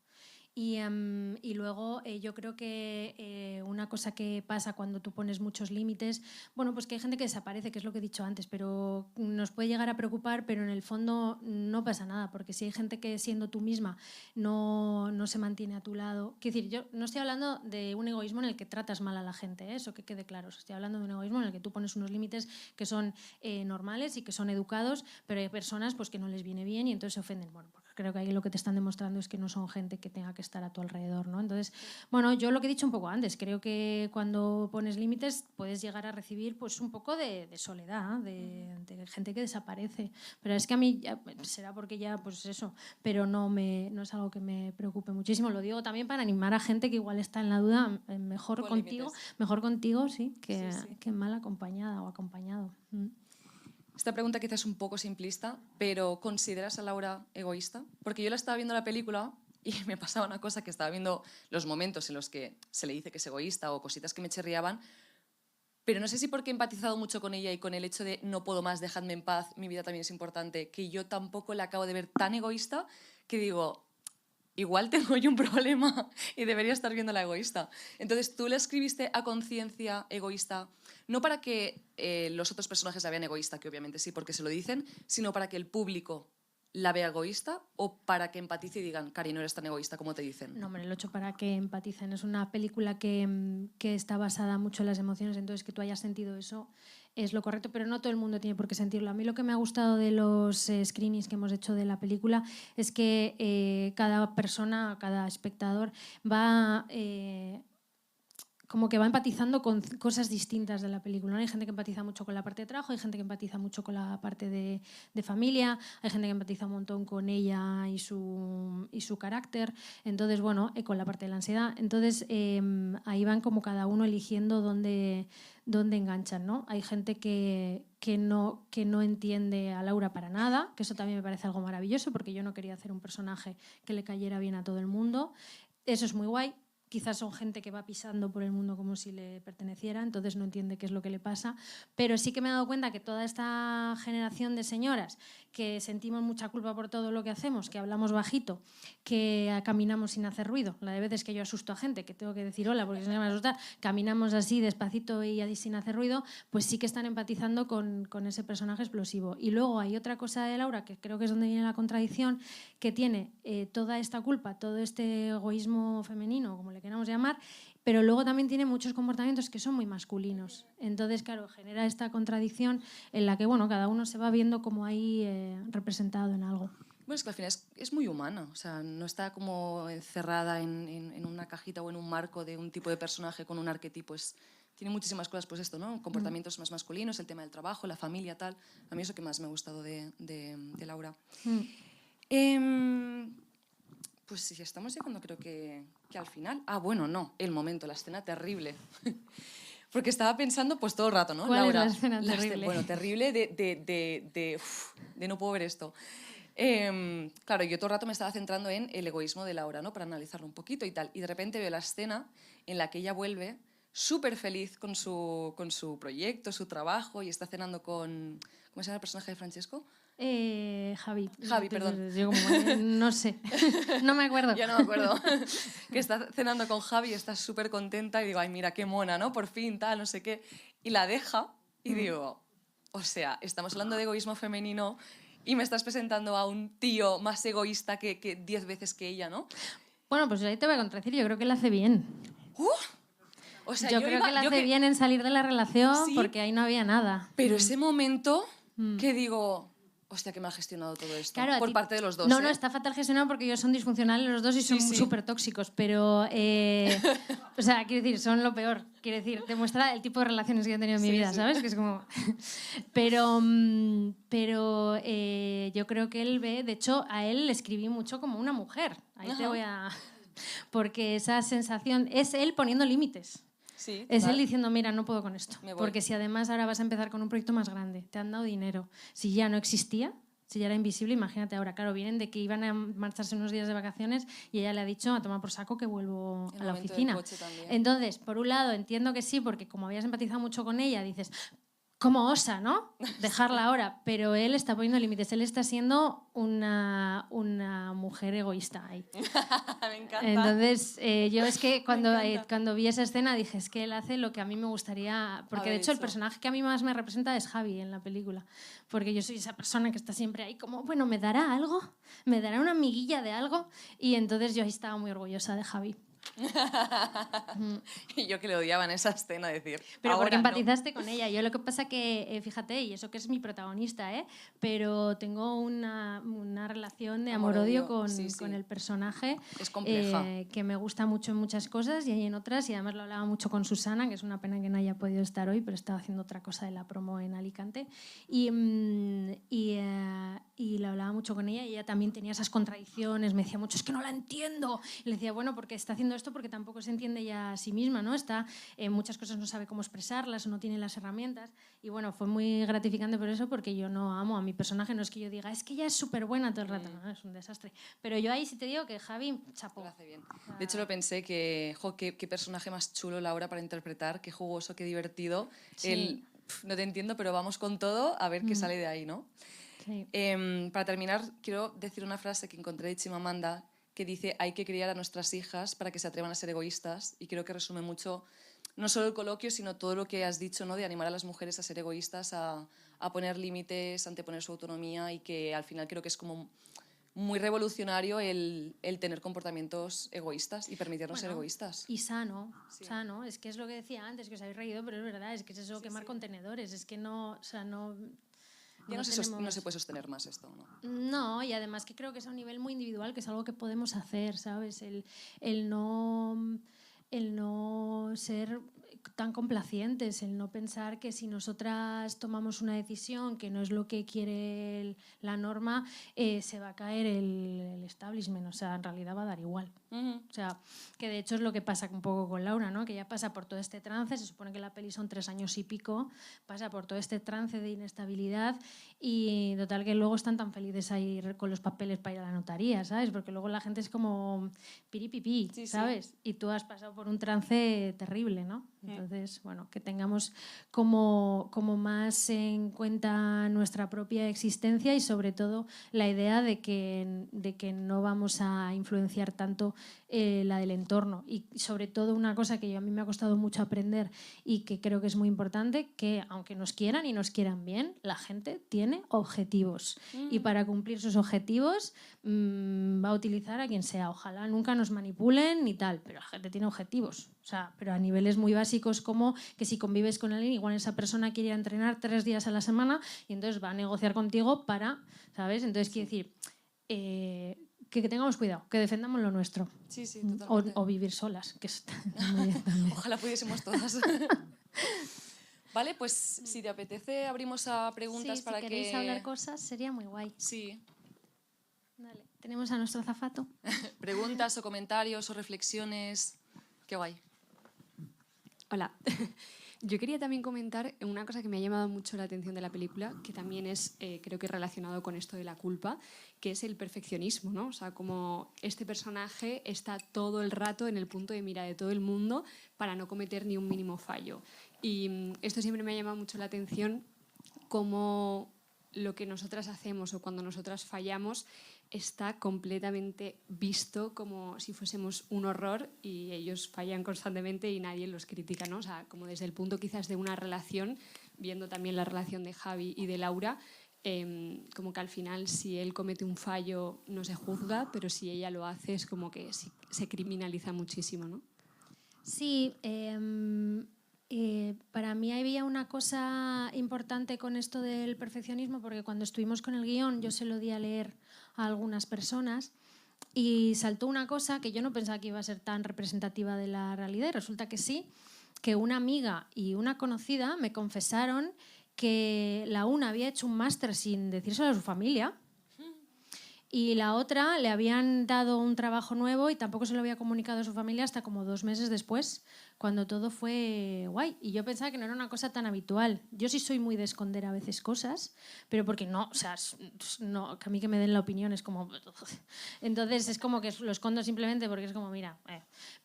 Y luego yo creo que una cosa que pasa cuando tú pones muchos límites, bueno, pues que hay gente que desaparece, que es lo que he dicho antes, pero nos puede llegar a preocupar, pero en el fondo no pasa nada, porque si hay gente que siendo tú misma no se mantiene a tu lado, quiero decir, yo no estoy hablando de un egoísmo en el que tratas mal a la gente, eso que quede claro, estoy hablando de un egoísmo en el que tú pones unos límites que son normales y que son educados, pero hay personas pues que no les viene bien y entonces se ofenden. Bueno, porque creo que ahí lo que te están demostrando es que no son gente que tenga que estar a tu alrededor, ¿no? Entonces, bueno, yo lo que he dicho un poco antes, creo que cuando pones límites puedes llegar a recibir pues un poco de soledad, de gente que desaparece. Pero es que a mí, será porque ya, pues eso, pero no es algo que me preocupe muchísimo. Lo digo también para animar a gente que igual está en la duda, mejor contigo, sí, que mal acompañada o acompañado. Esta pregunta quizás es un poco simplista, pero ¿consideras a Laura egoísta? Porque yo la estaba viendo la película y me pasaba una cosa, que estaba viendo los momentos en los que se le dice que es egoísta o cositas que me chirriaban, pero no sé si porque he empatizado mucho con ella y con el hecho de no puedo más, dejadme en paz, mi vida también es importante, que yo tampoco la acabo de ver tan egoísta que digo, igual tengo yo un problema y debería estar viendo la egoísta. Entonces, ¿tú la escribiste a conciencia egoísta? No para que los otros personajes la vean egoísta, que obviamente sí, porque se lo dicen, sino para que el público la vea egoísta o para que empatice y digan, Cari, no eres tan egoísta como te dicen? No, hombre, lo he hecho para que empaticen. Es una película que está basada mucho en las emociones, entonces que tú hayas sentido eso es lo correcto, pero no todo el mundo tiene por qué sentirlo. A mí lo que me ha gustado de los screenings que hemos hecho de la película es que cada persona, cada espectador va... como que va empatizando con cosas distintas de la película, ¿no? Hay gente que empatiza mucho con la parte de trabajo, hay gente que empatiza mucho con la parte de familia, hay gente que empatiza un montón con ella y su carácter, entonces, bueno, con la parte de la ansiedad. Entonces, ahí van como cada uno eligiendo dónde enganchan, ¿no? Hay gente que no entiende a Laura para nada, que eso también me parece algo maravilloso, porque yo no quería hacer un personaje que le cayera bien a todo el mundo. Eso es muy guay. Quizás son gente que va pisando por el mundo como si le perteneciera, entonces no entiende qué es lo que le pasa. Pero sí que me he dado cuenta que toda esta generación de señoras que sentimos mucha culpa por todo lo que hacemos, que hablamos bajito, que caminamos sin hacer ruido, la de veces que yo asusto a gente, que tengo que decir hola porque si no me va a asustar, caminamos así despacito y así sin hacer ruido, pues sí que están empatizando con ese personaje explosivo. Y luego hay otra cosa de Laura, que creo que es donde viene la contradicción, que tiene toda esta culpa, todo este egoísmo femenino, como le queramos llamar, pero luego también tiene muchos comportamientos que son muy masculinos. Entonces, claro, genera esta contradicción en la que, bueno, cada uno se va viendo como ahí representado en algo. Bueno, es que al final es muy humana, o sea, no está como encerrada en una cajita o en un marco de un tipo de personaje con un arquetipo. Tiene muchísimas cosas, pues esto, ¿no? Comportamientos más masculinos, el tema del trabajo, la familia, tal. A mí es lo que más me ha gustado de Laura. Pues sí, estamos llegando creo que al final. Ah, bueno, no, el momento, la escena terrible. Porque estaba pensando pues todo el rato, ¿no? ¿Cuál Laura, es la escena terrible? Bueno, terrible de no puedo ver esto. Claro, yo todo el rato me estaba centrando en el egoísmo de Laura, ¿no? Para analizarlo un poquito y tal. Y de repente veo la escena en la que ella vuelve súper feliz con su proyecto, su trabajo, y está cenando con... ¿Cómo se llama el personaje de Francesco? Javi. Javi, perdón. Yo como, no sé, no me acuerdo. Ya no me acuerdo. Que está cenando con Javi y está súper contenta y digo, ay, mira, qué mona, ¿no? Por fin, tal, no sé qué. Y la deja y digo, o sea, estamos hablando de egoísmo femenino y me estás presentando a un tío más egoísta que 10 veces que ella, ¿no? Bueno, pues ahí te voy a contradecir, yo creo que la hace bien. O sea, yo creo que la hace bien en salir de la relación, ¿sí? Porque ahí no había nada. Pero ese momento que digo, hostia, que me ha gestionado todo esto. Claro, por parte de los dos. No, está fatal gestionado porque ellos son disfuncionales los dos y son súper tóxicos, pero, o sea, quiero decir, son lo peor. Quiero decir, demuestra el tipo de relaciones que he tenido en mi vida, ¿sabes? Que es como... pero yo creo que él ve, de hecho, a él le escribí mucho como una mujer. Ahí te voy a... Porque esa sensación es él poniendo límites. Sí, es él diciendo, mira, no puedo con esto. Porque si además ahora vas a empezar con un proyecto más grande, te han dado dinero, si ya no existía, si ya era invisible, imagínate ahora. Claro, vienen de que iban a marcharse unos días de vacaciones y ella le ha dicho, a tomar por saco que vuelvo a la oficina. Entonces, por un lado, entiendo que sí, porque como habías empatizado mucho con ella, dices... ¿Cómo osa, no? Dejarla ahora. Pero él está poniendo límites. Él está siendo una mujer egoísta ahí. Me encanta. Entonces, yo es que cuando vi esa escena dije, es que él hace lo que a mí me gustaría... Porque de hecho el personaje que a mí más me representa es Javi en la película. Porque yo soy esa persona que está siempre ahí como, bueno, ¿me dará algo? ¿Me dará una amiguilla de algo? Y entonces yo ahí estaba muy orgullosa de Javi. Y yo que le odiaba en esa escena decir, pero porque empatizaste con ella. Yo lo que pasa que, fíjate, y eso que es mi protagonista, pero tengo una relación de amor-odio con el personaje. Es compleja. Que me gusta mucho en muchas cosas y hay en otras, y además lo hablaba mucho con Susana, que es una pena que no haya podido estar hoy, pero estaba haciendo otra cosa de la promo en Alicante, y lo hablaba mucho con ella, y ella también tenía esas contradicciones, me decía mucho, es que no la entiendo, y le decía, bueno, porque está haciendo esto porque tampoco se entiende ella a sí misma, ¿no? Está muchas cosas no sabe cómo expresarlas o no tiene las herramientas, y bueno, fue muy gratificante por eso, porque yo no amo a mi personaje, no es que yo diga, es que ella es súper buena todo el rato, no, es un desastre, pero yo ahí sí te digo que Javi chapó. Lo hace bien. De hecho lo pensé que, qué personaje más chulo Laura para interpretar, qué jugoso, qué divertido, no te entiendo, pero vamos con todo a ver qué sale de ahí, ¿no? Sí. Para terminar, quiero decir una frase que encontré de Chimamanda que dice, hay que criar a nuestras hijas para que se atrevan a ser egoístas, y creo que resume mucho no solo el coloquio, sino todo lo que has dicho, ¿no? De animar a las mujeres a ser egoístas, a a poner límites, anteponer su autonomía, y que al final creo que es como muy revolucionario el tener comportamientos egoístas y permitirnos ser egoístas. Y sano, Sí. sano. Es que es lo que decía antes, que os habéis reído, pero es verdad, es que es eso, quemar contenedores. Es que no, o sea, no... Ya no se puede sostener más esto, ¿no? No, y además que creo que es a un nivel muy individual, que es algo que podemos hacer, ¿sabes? El no ser tan complacientes, el no pensar que si nosotras tomamos una decisión que no es lo que quiere la norma, se va a caer el establishment. O sea, en realidad va a dar igual. O sea, que de hecho es lo que pasa un poco con Laura, ¿no? Que ella pasa por todo este trance, se supone que la peli son 3 años y pico, pasa por todo este trance de inestabilidad, y total que luego están tan felices ahí con los papeles para ir a la notaría, ¿sabes? Porque luego la gente es como piripipí, ¿sabes? Y tú has pasado por un trance terrible, ¿no? Entonces, bueno, que tengamos como más en cuenta nuestra propia existencia, y sobre todo la idea de que no vamos a influenciar tanto la del entorno. Y sobre todo una cosa que a mí me ha costado mucho aprender y que creo que es muy importante, que aunque nos quieran y nos quieran bien, la gente tiene objetivos. Y para cumplir sus objetivos va a utilizar a quien sea. Ojalá nunca nos manipulen ni tal, pero la gente tiene objetivos. O sea, pero a niveles muy básicos, como que si convives con alguien, igual esa persona quiere entrenar 3 días a la semana y entonces va a negociar contigo para, ¿sabes? Entonces quiere decir que tengamos cuidado, que defendamos lo nuestro. Sí, sí, totalmente. O vivir solas, que está muy bien también. Ojalá pudiésemos todas. Vale, pues si te apetece abrimos a preguntas para que... Si queréis hablar cosas sería muy guay. Sí. Dale, tenemos a nuestro azafato. Preguntas o comentarios o reflexiones. Qué guay. Hola. Yo quería también comentar una cosa que me ha llamado mucho la atención de la película, que también es, creo que relacionado con esto de la culpa, que es el perfeccionismo, ¿no? O sea, como este personaje está todo el rato en el punto de mira de todo el mundo para no cometer ni un mínimo fallo. Y esto siempre me ha llamado mucho la atención, como lo que nosotras hacemos o cuando nosotras fallamos está completamente visto como si fuésemos un horror, y ellos fallan constantemente y nadie los critica, ¿no? O sea, como desde el punto quizás de una relación, viendo también la relación de Javi y de Laura, como que al final si él comete un fallo no se juzga, pero si ella lo hace es como que se criminaliza muchísimo, ¿no? Sí, para mí había una cosa importante con esto del perfeccionismo, porque cuando estuvimos con el guión yo se lo di a leer a algunas personas y saltó una cosa que yo no pensaba que iba a ser tan representativa de la realidad, y resulta que sí, que una amiga y una conocida me confesaron que la una había hecho un máster sin decírselo a su familia, y la otra le habían dado un trabajo nuevo y tampoco se lo había comunicado a su familia hasta como 2 meses después, cuando todo fue guay. Y yo pensaba que no era una cosa tan habitual. Yo sí soy muy de esconder a veces cosas, pero porque no, o sea, no, que a mí que me den la opinión es como... Entonces es como que lo escondo simplemente porque es como, mira...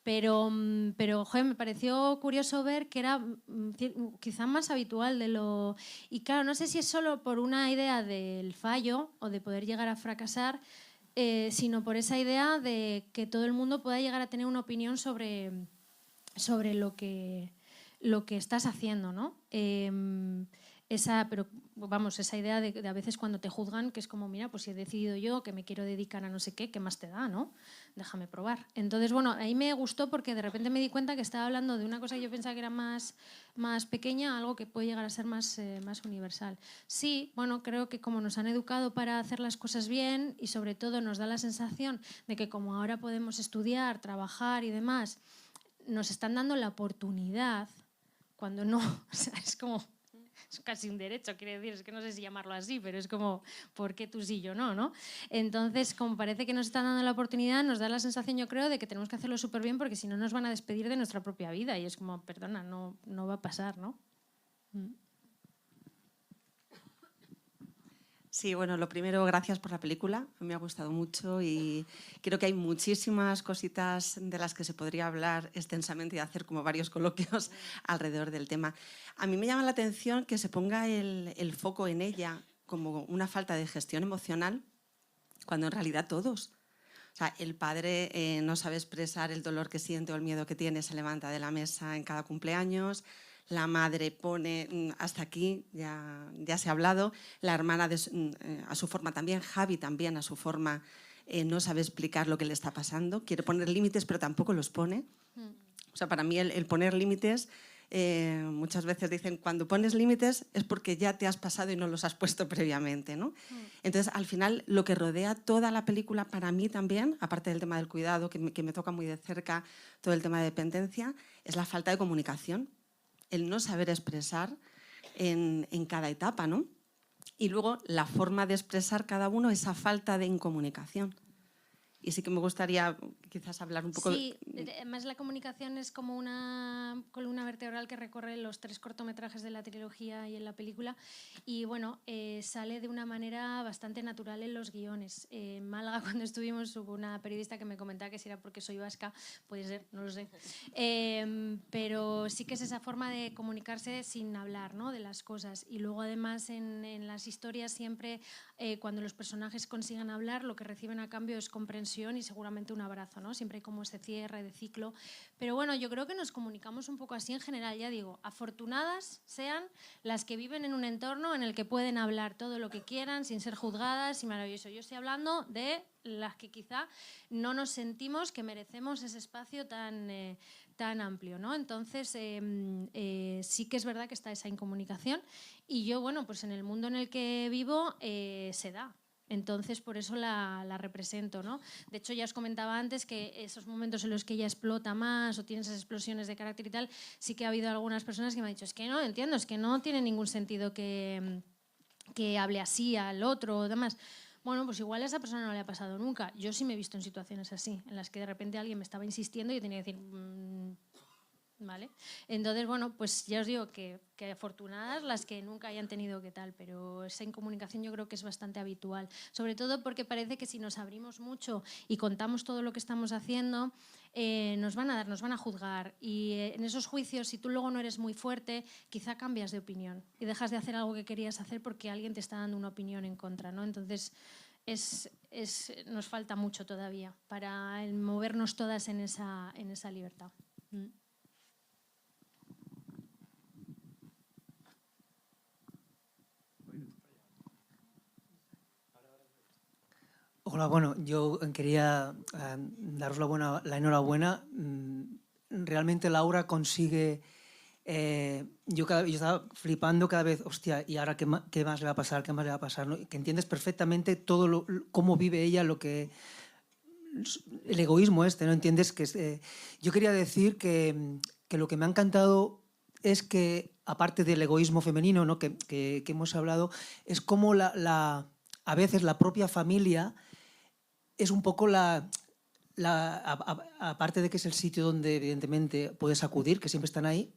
Pero joder, me pareció curioso ver que era quizá más habitual de lo... Y claro, no sé si es solo por una idea del fallo o de poder llegar a fracasar, sino por esa idea de que todo el mundo pueda llegar a tener una opinión sobre lo que estás haciendo, ¿no? Pero vamos, esa idea de a veces cuando te juzgan, que es como, mira, pues si he decidido yo que me quiero dedicar a no sé qué más te da, ¿no? Déjame probar. Entonces, bueno, ahí me gustó porque de repente me di cuenta que estaba hablando de una cosa que yo pensaba que era más pequeña a algo que puede llegar a ser más universal. Sí, bueno, creo que como nos han educado para hacer las cosas bien, y sobre todo nos da la sensación de que como ahora podemos estudiar, trabajar y demás, nos están dando la oportunidad, cuando no, o sea, es como... Es casi un derecho, quiere decir, es que no sé si llamarlo así, pero es como, ¿por qué tú sí, yo no, no? Entonces, como parece que nos están dando la oportunidad, nos da la sensación, yo creo, de que tenemos que hacerlo súper bien, porque si no nos van a despedir de nuestra propia vida, y es como, perdona, no va a pasar, ¿no? Sí, bueno, lo primero, gracias por la película, me ha gustado mucho y creo que hay muchísimas cositas de las que se podría hablar extensamente y hacer como varios coloquios alrededor del tema. A mí me llama la atención que se ponga el foco en ella como una falta de gestión emocional, cuando en realidad todos. O sea, el padre no sabe expresar el dolor que siente o el miedo que tiene, se levanta de la mesa en cada cumpleaños. la madre pone hasta aquí, ya se ha hablado, la hermana a su forma también, Javi también a su forma no sabe explicar lo que le está pasando, quiere poner límites pero tampoco los pone. O sea, para mí el poner límites, muchas veces dicen, cuando pones límites es porque ya te has pasado y no los has puesto previamente, ¿no? Entonces, al final, lo que rodea toda la película, para mí también, aparte del tema del cuidado, que me toca muy de cerca, todo el tema de dependencia, es la falta de comunicación, el no saber expresar en cada etapa, ¿no? Y luego, la forma de expresar cada uno, esa falta de incomunicación. Y sí que me gustaría quizás hablar un poco... Sí, además la comunicación es como una columna vertebral que recorre los 3 cortometrajes de la trilogía y en la película. Y bueno, sale de una manera bastante natural en los guiones. En Málaga, cuando estuvimos, hubo una periodista que me comentaba que si era porque soy vasca, puede ser, no lo sé. Pero sí que es esa forma de comunicarse sin hablar, ¿no?, de las cosas. Y luego además en las historias siempre, cuando los personajes consigan hablar, lo que reciben a cambio es comprensión y seguramente un abrazo, ¿no? Siempre hay como ese cierre de ciclo. Pero bueno, yo creo que nos comunicamos un poco así en general, ya digo, afortunadas sean las que viven en un entorno en el que pueden hablar todo lo que quieran sin ser juzgadas y maravilloso. Yo estoy hablando de las que quizá no nos sentimos que merecemos ese espacio tan amplio, ¿no? Entonces, sí que es verdad que está esa incomunicación y yo, bueno, pues en el mundo en el que vivo se da. Entonces, por eso la represento, ¿no? De hecho, ya os comentaba antes que esos momentos en los que ella explota más o tiene esas explosiones de carácter y tal, sí que ha habido algunas personas que me han dicho, es que no entiendo, es que no tiene ningún sentido que hable así al otro o demás. Bueno, pues igual a esa persona no le ha pasado nunca. Yo sí me he visto en situaciones así, en las que de repente alguien me estaba insistiendo y yo tenía que decir... ¿vale? Entonces, bueno, pues ya os digo que afortunadas las que nunca hayan tenido que tal, pero esa incomunicación yo creo que es bastante habitual, sobre todo porque parece que si nos abrimos mucho y contamos todo lo que estamos haciendo, nos van a juzgar y en esos juicios, si tú luego no eres muy fuerte, quizá cambias de opinión y dejas de hacer algo que querías hacer porque alguien te está dando una opinión en contra, ¿no? Entonces, nos falta mucho todavía para movernos todas en esa libertad. Hola, bueno, yo quería daros la enhorabuena. Realmente Laura consigue... yo estaba flipando cada vez, hostia, ¿y ahora qué más le va a pasar? ¿Qué más le va a pasar? ¿No? Que entiendes perfectamente todo cómo vive ella, el egoísmo ¿no? Entiendes que yo quería decir que lo que me ha encantado es que, aparte del egoísmo femenino, ¿no? que hemos hablado, es como a veces la propia familia es un poco aparte de que es el sitio donde evidentemente puedes acudir, que siempre están ahí,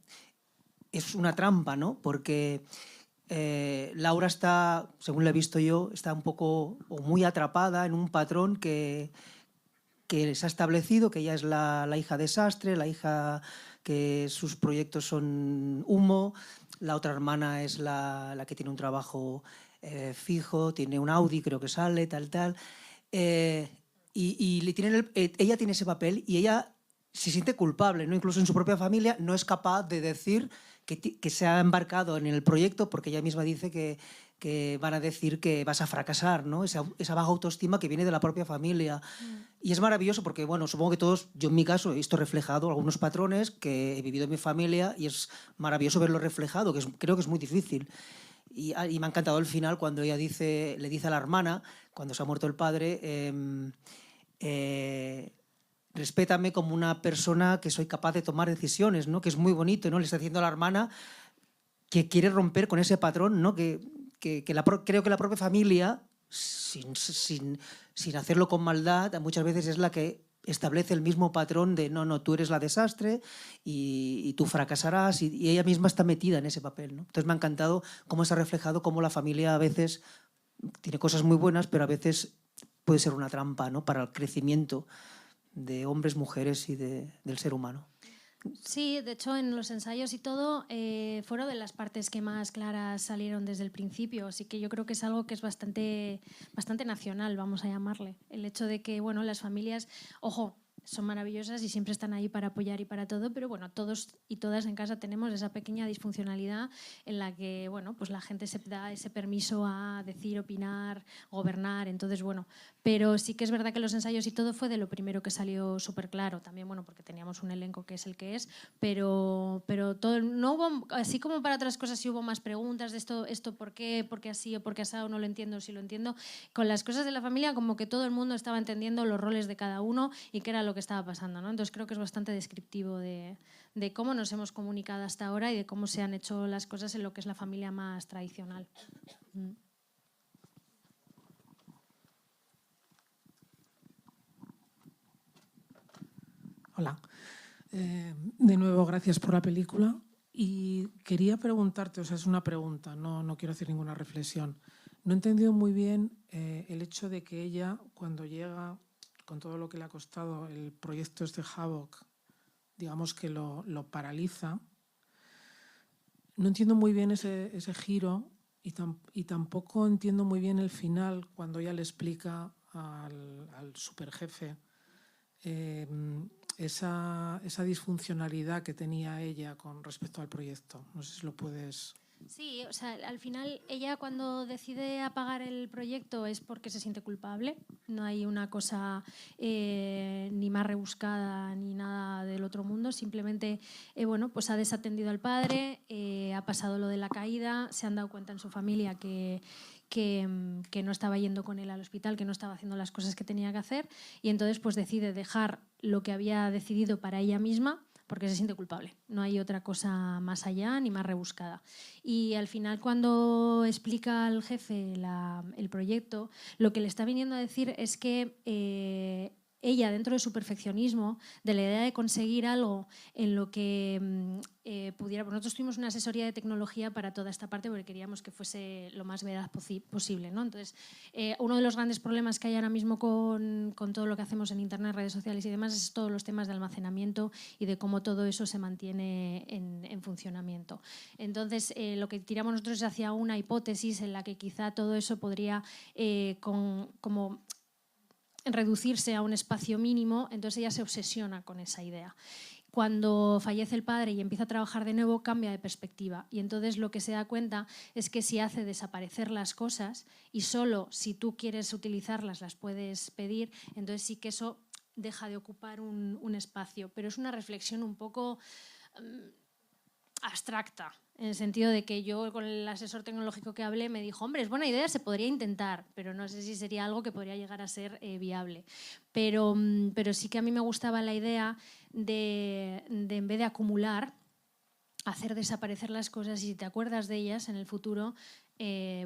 es una trampa, ¿no? Porque Laura está, según la he visto yo, está un poco o muy atrapada en un patrón que se ha establecido, que ella es la hija desastre, la hija que sus proyectos son humo, la otra hermana es la que tiene un trabajo fijo, tiene un Audi, creo que sale, tal. Y ella tiene ese papel y ella se siente culpable, ¿no? Incluso en su propia familia no es capaz de decir que se ha embarcado en el proyecto porque ella misma dice que van a decir que vas a fracasar, ¿no? Esa baja autoestima que viene de la propia familia. Y es maravilloso porque, bueno, supongo que todos, yo en mi caso he visto reflejado algunos patrones que he vivido en mi familia y es maravilloso verlo reflejado, creo que es muy difícil. Y me ha encantado el final cuando ella le dice a la hermana, cuando se ha muerto el padre, respétame como una persona que soy capaz de tomar decisiones, ¿no? Que es muy bonito, ¿no? Le está diciendo a la hermana que quiere romper con ese patrón, ¿no? Creo que la propia familia, sin hacerlo con maldad, muchas veces es la que establece el mismo patrón de no, tú eres la desastre y tú fracasarás y ella misma está metida en ese papel, ¿no? Entonces me ha encantado cómo se ha reflejado cómo la familia a veces tiene cosas muy buenas, pero a veces puede ser una trampa, ¿no? Para el crecimiento de hombres, mujeres y del ser humano. Sí, de hecho en los ensayos y todo fueron de las partes que más claras salieron desde el principio, así que yo creo que es algo que es bastante nacional, vamos a llamarle. El hecho de que, bueno, las familias, ojo, son maravillosas y siempre están ahí para apoyar y para todo, pero bueno, todos y todas en casa tenemos esa pequeña disfuncionalidad en la que, bueno, pues la gente se da ese permiso a decir, opinar, gobernar, entonces, bueno, pero sí que es verdad que los ensayos y todo fue de lo primero que salió súper claro, también, bueno, porque teníamos un elenco que es el que es, pero todo, no hubo, así como para otras cosas sí hubo más preguntas de esto ¿por qué así o por qué asado? No lo entiendo, si lo entiendo. Con las cosas de la familia como que todo el mundo estaba entendiendo los roles de cada uno y qué era lo que estaba pasando, ¿no? Entonces creo que es bastante descriptivo de cómo nos hemos comunicado hasta ahora y de cómo se han hecho las cosas en lo que es la familia más tradicional. Hola. De nuevo, gracias por la película. Y quería preguntarte, o sea, es una pregunta, no quiero hacer ninguna reflexión. No he entendido muy bien el hecho de que ella, cuando llega, con todo lo que le ha costado el proyecto este Havok, digamos que lo paraliza. No entiendo muy bien ese giro y tampoco entiendo muy bien el final, cuando ella le explica al superjefe esa disfuncionalidad que tenía ella con respecto al proyecto. No sé si lo puedes... Sí, o sea, al final ella cuando decide apagar el proyecto es porque se siente culpable. No hay una cosa ni más rebuscada ni nada del otro mundo. Simplemente, bueno, pues ha desatendido al padre, ha pasado lo de la caída, se han dado cuenta en su familia que no estaba yendo con él al hospital, que no estaba haciendo las cosas que tenía que hacer, y entonces pues decide dejar lo que había decidido para ella misma porque se siente culpable. No hay otra cosa más allá ni más rebuscada. Y al final, cuando explica al jefe el proyecto, lo que le está viniendo a decir es que ella, dentro de su perfeccionismo, de la idea de conseguir algo en lo que pudiera... Pues nosotros tuvimos una asesoría de tecnología para toda esta parte porque queríamos que fuese lo más veraz posible, ¿no? Entonces, uno de los grandes problemas que hay ahora mismo con todo lo que hacemos en Internet, redes sociales y demás, es todos los temas de almacenamiento y de cómo todo eso se mantiene en funcionamiento. Entonces, lo que tiramos nosotros es hacia una hipótesis en la que quizá todo eso podría como reducirse a un espacio mínimo, entonces ella se obsesiona con esa idea. Cuando fallece el padre y empieza a trabajar de nuevo, cambia de perspectiva. Y entonces lo que se da cuenta es que si hace desaparecer las cosas y solo si tú quieres utilizarlas las puedes pedir, entonces sí que eso deja de ocupar un espacio. Pero es una reflexión un poco abstracta, en el sentido de que yo con el asesor tecnológico que hablé me dijo, hombre, es buena idea, se podría intentar, pero no sé si sería algo que podría llegar a ser viable. Pero sí que a mí me gustaba la idea de en vez de acumular, hacer desaparecer las cosas y si te acuerdas de ellas en el futuro,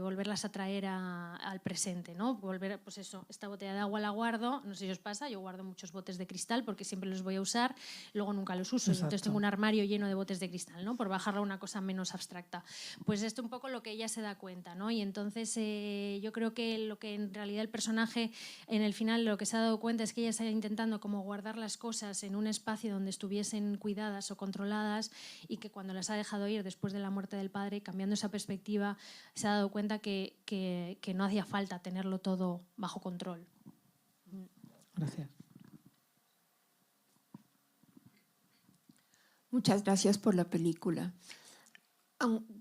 volverlas a traer al presente, ¿no? Volver, pues eso, esta botella de agua la guardo, no sé si os pasa, yo guardo muchos botes de cristal porque siempre los voy a usar, luego nunca los uso. Y entonces tengo un armario lleno de botes de cristal, ¿no? Por bajarlo a una cosa menos abstracta. Pues esto un poco lo que ella se da cuenta, ¿no? Y entonces yo creo que lo que en realidad el personaje en el final lo que se ha dado cuenta es que ella está intentando como guardar las cosas en un espacio donde estuviesen cuidadas o controladas y que cuando las ha dejado ir después de la muerte del padre, cambiando esa perspectiva, se ha dado cuenta que no hacía falta tenerlo todo bajo control. Gracias. Muchas gracias por la película.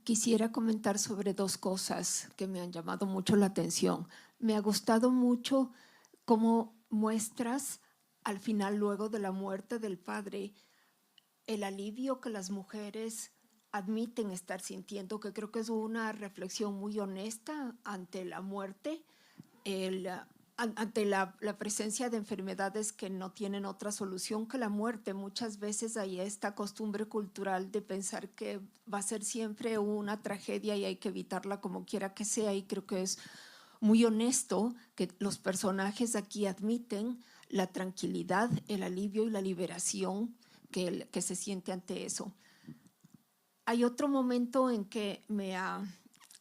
Quisiera comentar sobre dos cosas que me han llamado mucho la atención. Me ha gustado mucho cómo muestras al final, luego de la muerte del padre, el alivio que las mujeres admiten estar sintiendo, que creo que es una reflexión muy honesta ante la muerte, ante la presencia de enfermedades que no tienen otra solución que la muerte. Muchas veces hay esta costumbre cultural de pensar que va a ser siempre una tragedia y hay que evitarla como quiera que sea, y creo que es muy honesto que los personajes aquí admiten la tranquilidad, el alivio y la liberación que se siente ante eso. Hay otro momento en que me ha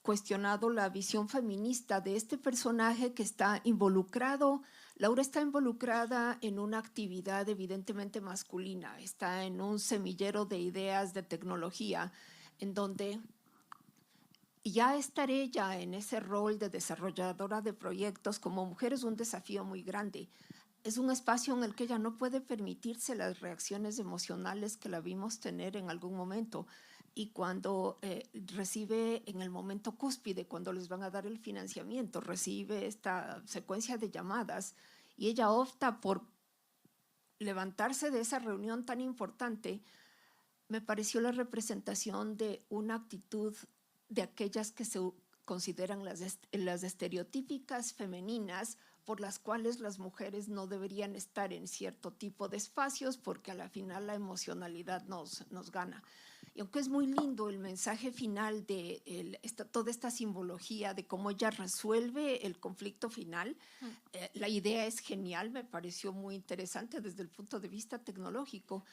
cuestionado la visión feminista de este personaje que está involucrado. Laura está involucrada en una actividad evidentemente masculina, está en un semillero de ideas de tecnología, en donde ya estar ella en ese rol de desarrolladora de proyectos como mujer es un desafío muy grande. es un espacio en el que ella no puede permitirse las reacciones emocionales que la vimos tener en algún momento. Y cuando recibe en el momento cúspide, cuando les van a dar el financiamiento, recibe esta secuencia de llamadas y ella opta por levantarse de esa reunión tan importante, me pareció la representación de una actitud de aquellas que se consideran las estereotípicas femeninas, por las cuales las mujeres no deberían estar en cierto tipo de espacios porque a la final la emocionalidad nos gana. Y aunque es muy lindo el mensaje final de toda esta simbología de cómo ella resuelve el conflicto final, la idea es genial, me pareció muy interesante desde el punto de vista tecnológico.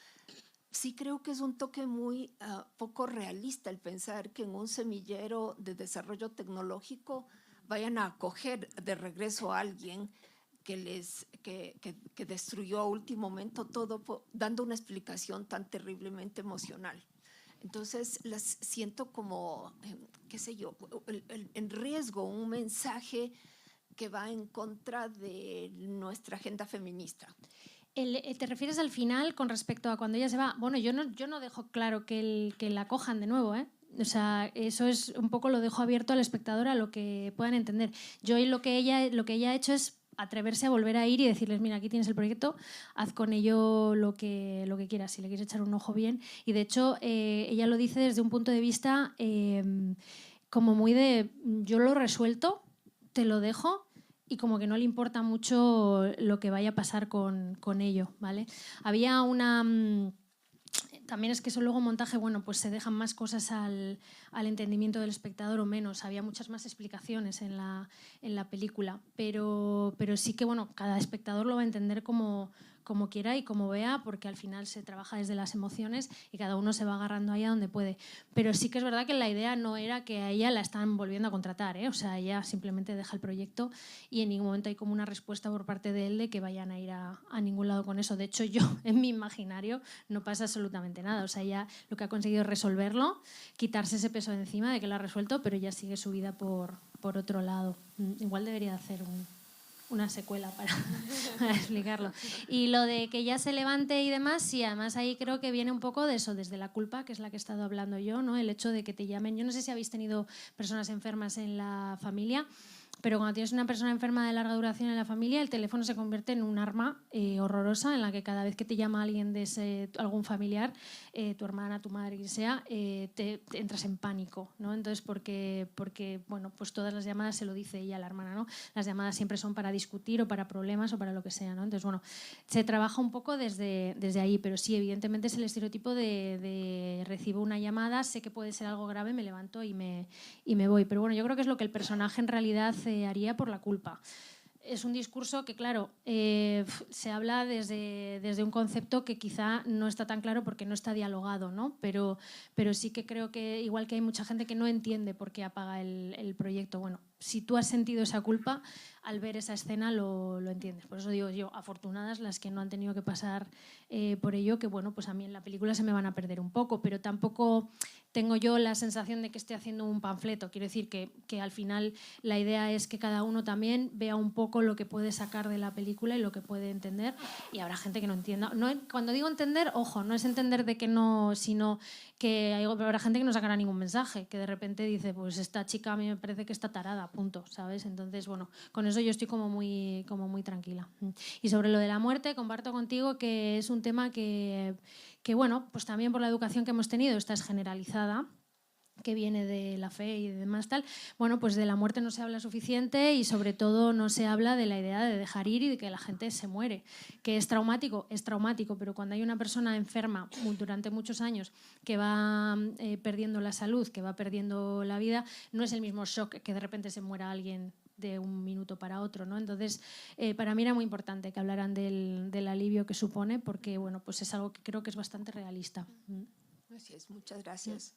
Sí creo que es un toque muy poco realista el pensar que en un semillero de desarrollo tecnológico vayan a acoger de regreso a alguien que destruyó a último momento todo, dando una explicación tan terriblemente emocional. Entonces las siento como, qué sé yo, en riesgo, un mensaje que va en contra de nuestra agenda feminista. ¿Te refieres al final con respecto a cuando ella se va? Bueno, yo no dejo claro que la cojan de nuevo, ¿eh? O sea, eso es un poco, lo dejo abierto al espectador a lo que puedan entender. Yo lo que ella ha hecho es atreverse a volver a ir y decirles, mira, aquí tienes el proyecto, haz con ello lo que quieras, si le quieres echar un ojo bien. Y de hecho, ella lo dice desde un punto de vista como muy de, yo lo resuelto, te lo dejo, y como que no le importa mucho lo que vaya a pasar con ello, ¿vale? Había una... También es que eso luego montaje, bueno, pues se dejan más cosas al entendimiento del espectador o menos. Había muchas más explicaciones en la película, pero sí que, bueno, cada espectador lo va a entender como quiera y como vea, porque al final se trabaja desde las emociones y cada uno se va agarrando ahí a donde puede. Pero sí que es verdad que la idea no era que a ella la están volviendo a contratar, ¿eh? O sea, ella simplemente deja el proyecto y en ningún momento hay como una respuesta por parte de él de que vayan a ir a ningún lado con eso. De hecho, yo, en mi imaginario, no pasa absolutamente nada. O sea, ella lo que ha conseguido es resolverlo, quitarse ese peso de encima de que lo ha resuelto, pero ella sigue su vida por otro lado. Igual debería hacer una secuela para explicarlo. Y lo de que ya se levante y demás, sí, además ahí creo que viene un poco de eso, desde la culpa, que es la que he estado hablando yo, ¿no? El hecho de que te llamen. Yo no sé si habéis tenido personas enfermas en la familia, pero cuando tienes una persona enferma de larga duración en la familia, el teléfono se convierte en un arma horrorosa en la que cada vez que te llama alguien de algún familiar, tu hermana, tu madre, quien sea, te entras en pánico, ¿no? Entonces, porque bueno, pues todas las llamadas se lo dice ella a la hermana, ¿no? Las llamadas siempre son para discutir o para problemas o para lo que sea, ¿no? Entonces, bueno, se trabaja un poco desde ahí, pero sí, evidentemente es el estereotipo de recibo una llamada, sé que puede ser algo grave, me levanto y me voy. Pero bueno, yo creo que es lo que el personaje en realidad haría por la culpa. Es un discurso que, claro, se habla desde un concepto que quizá no está tan claro porque no está dialogado, ¿no? Pero sí que creo que, igual que hay mucha gente que no entiende por qué apaga el proyecto, bueno, si tú has sentido esa culpa, al ver esa escena lo entiendes. Por eso digo yo, afortunadas las que no han tenido que pasar por ello, que bueno, pues a mí en la película se me van a perder un poco, pero tampoco tengo yo la sensación de que estoy haciendo un panfleto. Quiero decir que al final la idea es que cada uno también vea un poco lo que puede sacar de la película y lo que puede entender, y habrá gente que no entienda. No, cuando digo entender, ojo, no es entender de que no, sino que habrá gente que no sacará ningún mensaje, que de repente dice, pues esta chica a mí me parece que está tarada, punto, ¿sabes? Entonces, bueno, con eso yo estoy como muy tranquila. Y sobre lo de la muerte, comparto contigo que es un tema que bueno, pues también por la educación que hemos tenido, esta es generalizada, que viene de la fe y demás tal, bueno, pues de la muerte no se habla suficiente y sobre todo no se habla de la idea de dejar ir y de que la gente se muere, que es traumático, pero cuando hay una persona enferma durante muchos años que va perdiendo la salud, que va perdiendo la vida, no es el mismo shock que de repente se muera alguien de un minuto para otro, ¿no? Entonces, para mí era muy importante que hablaran del alivio que supone, porque bueno, pues es algo que creo que es bastante realista. Así es, muchas gracias.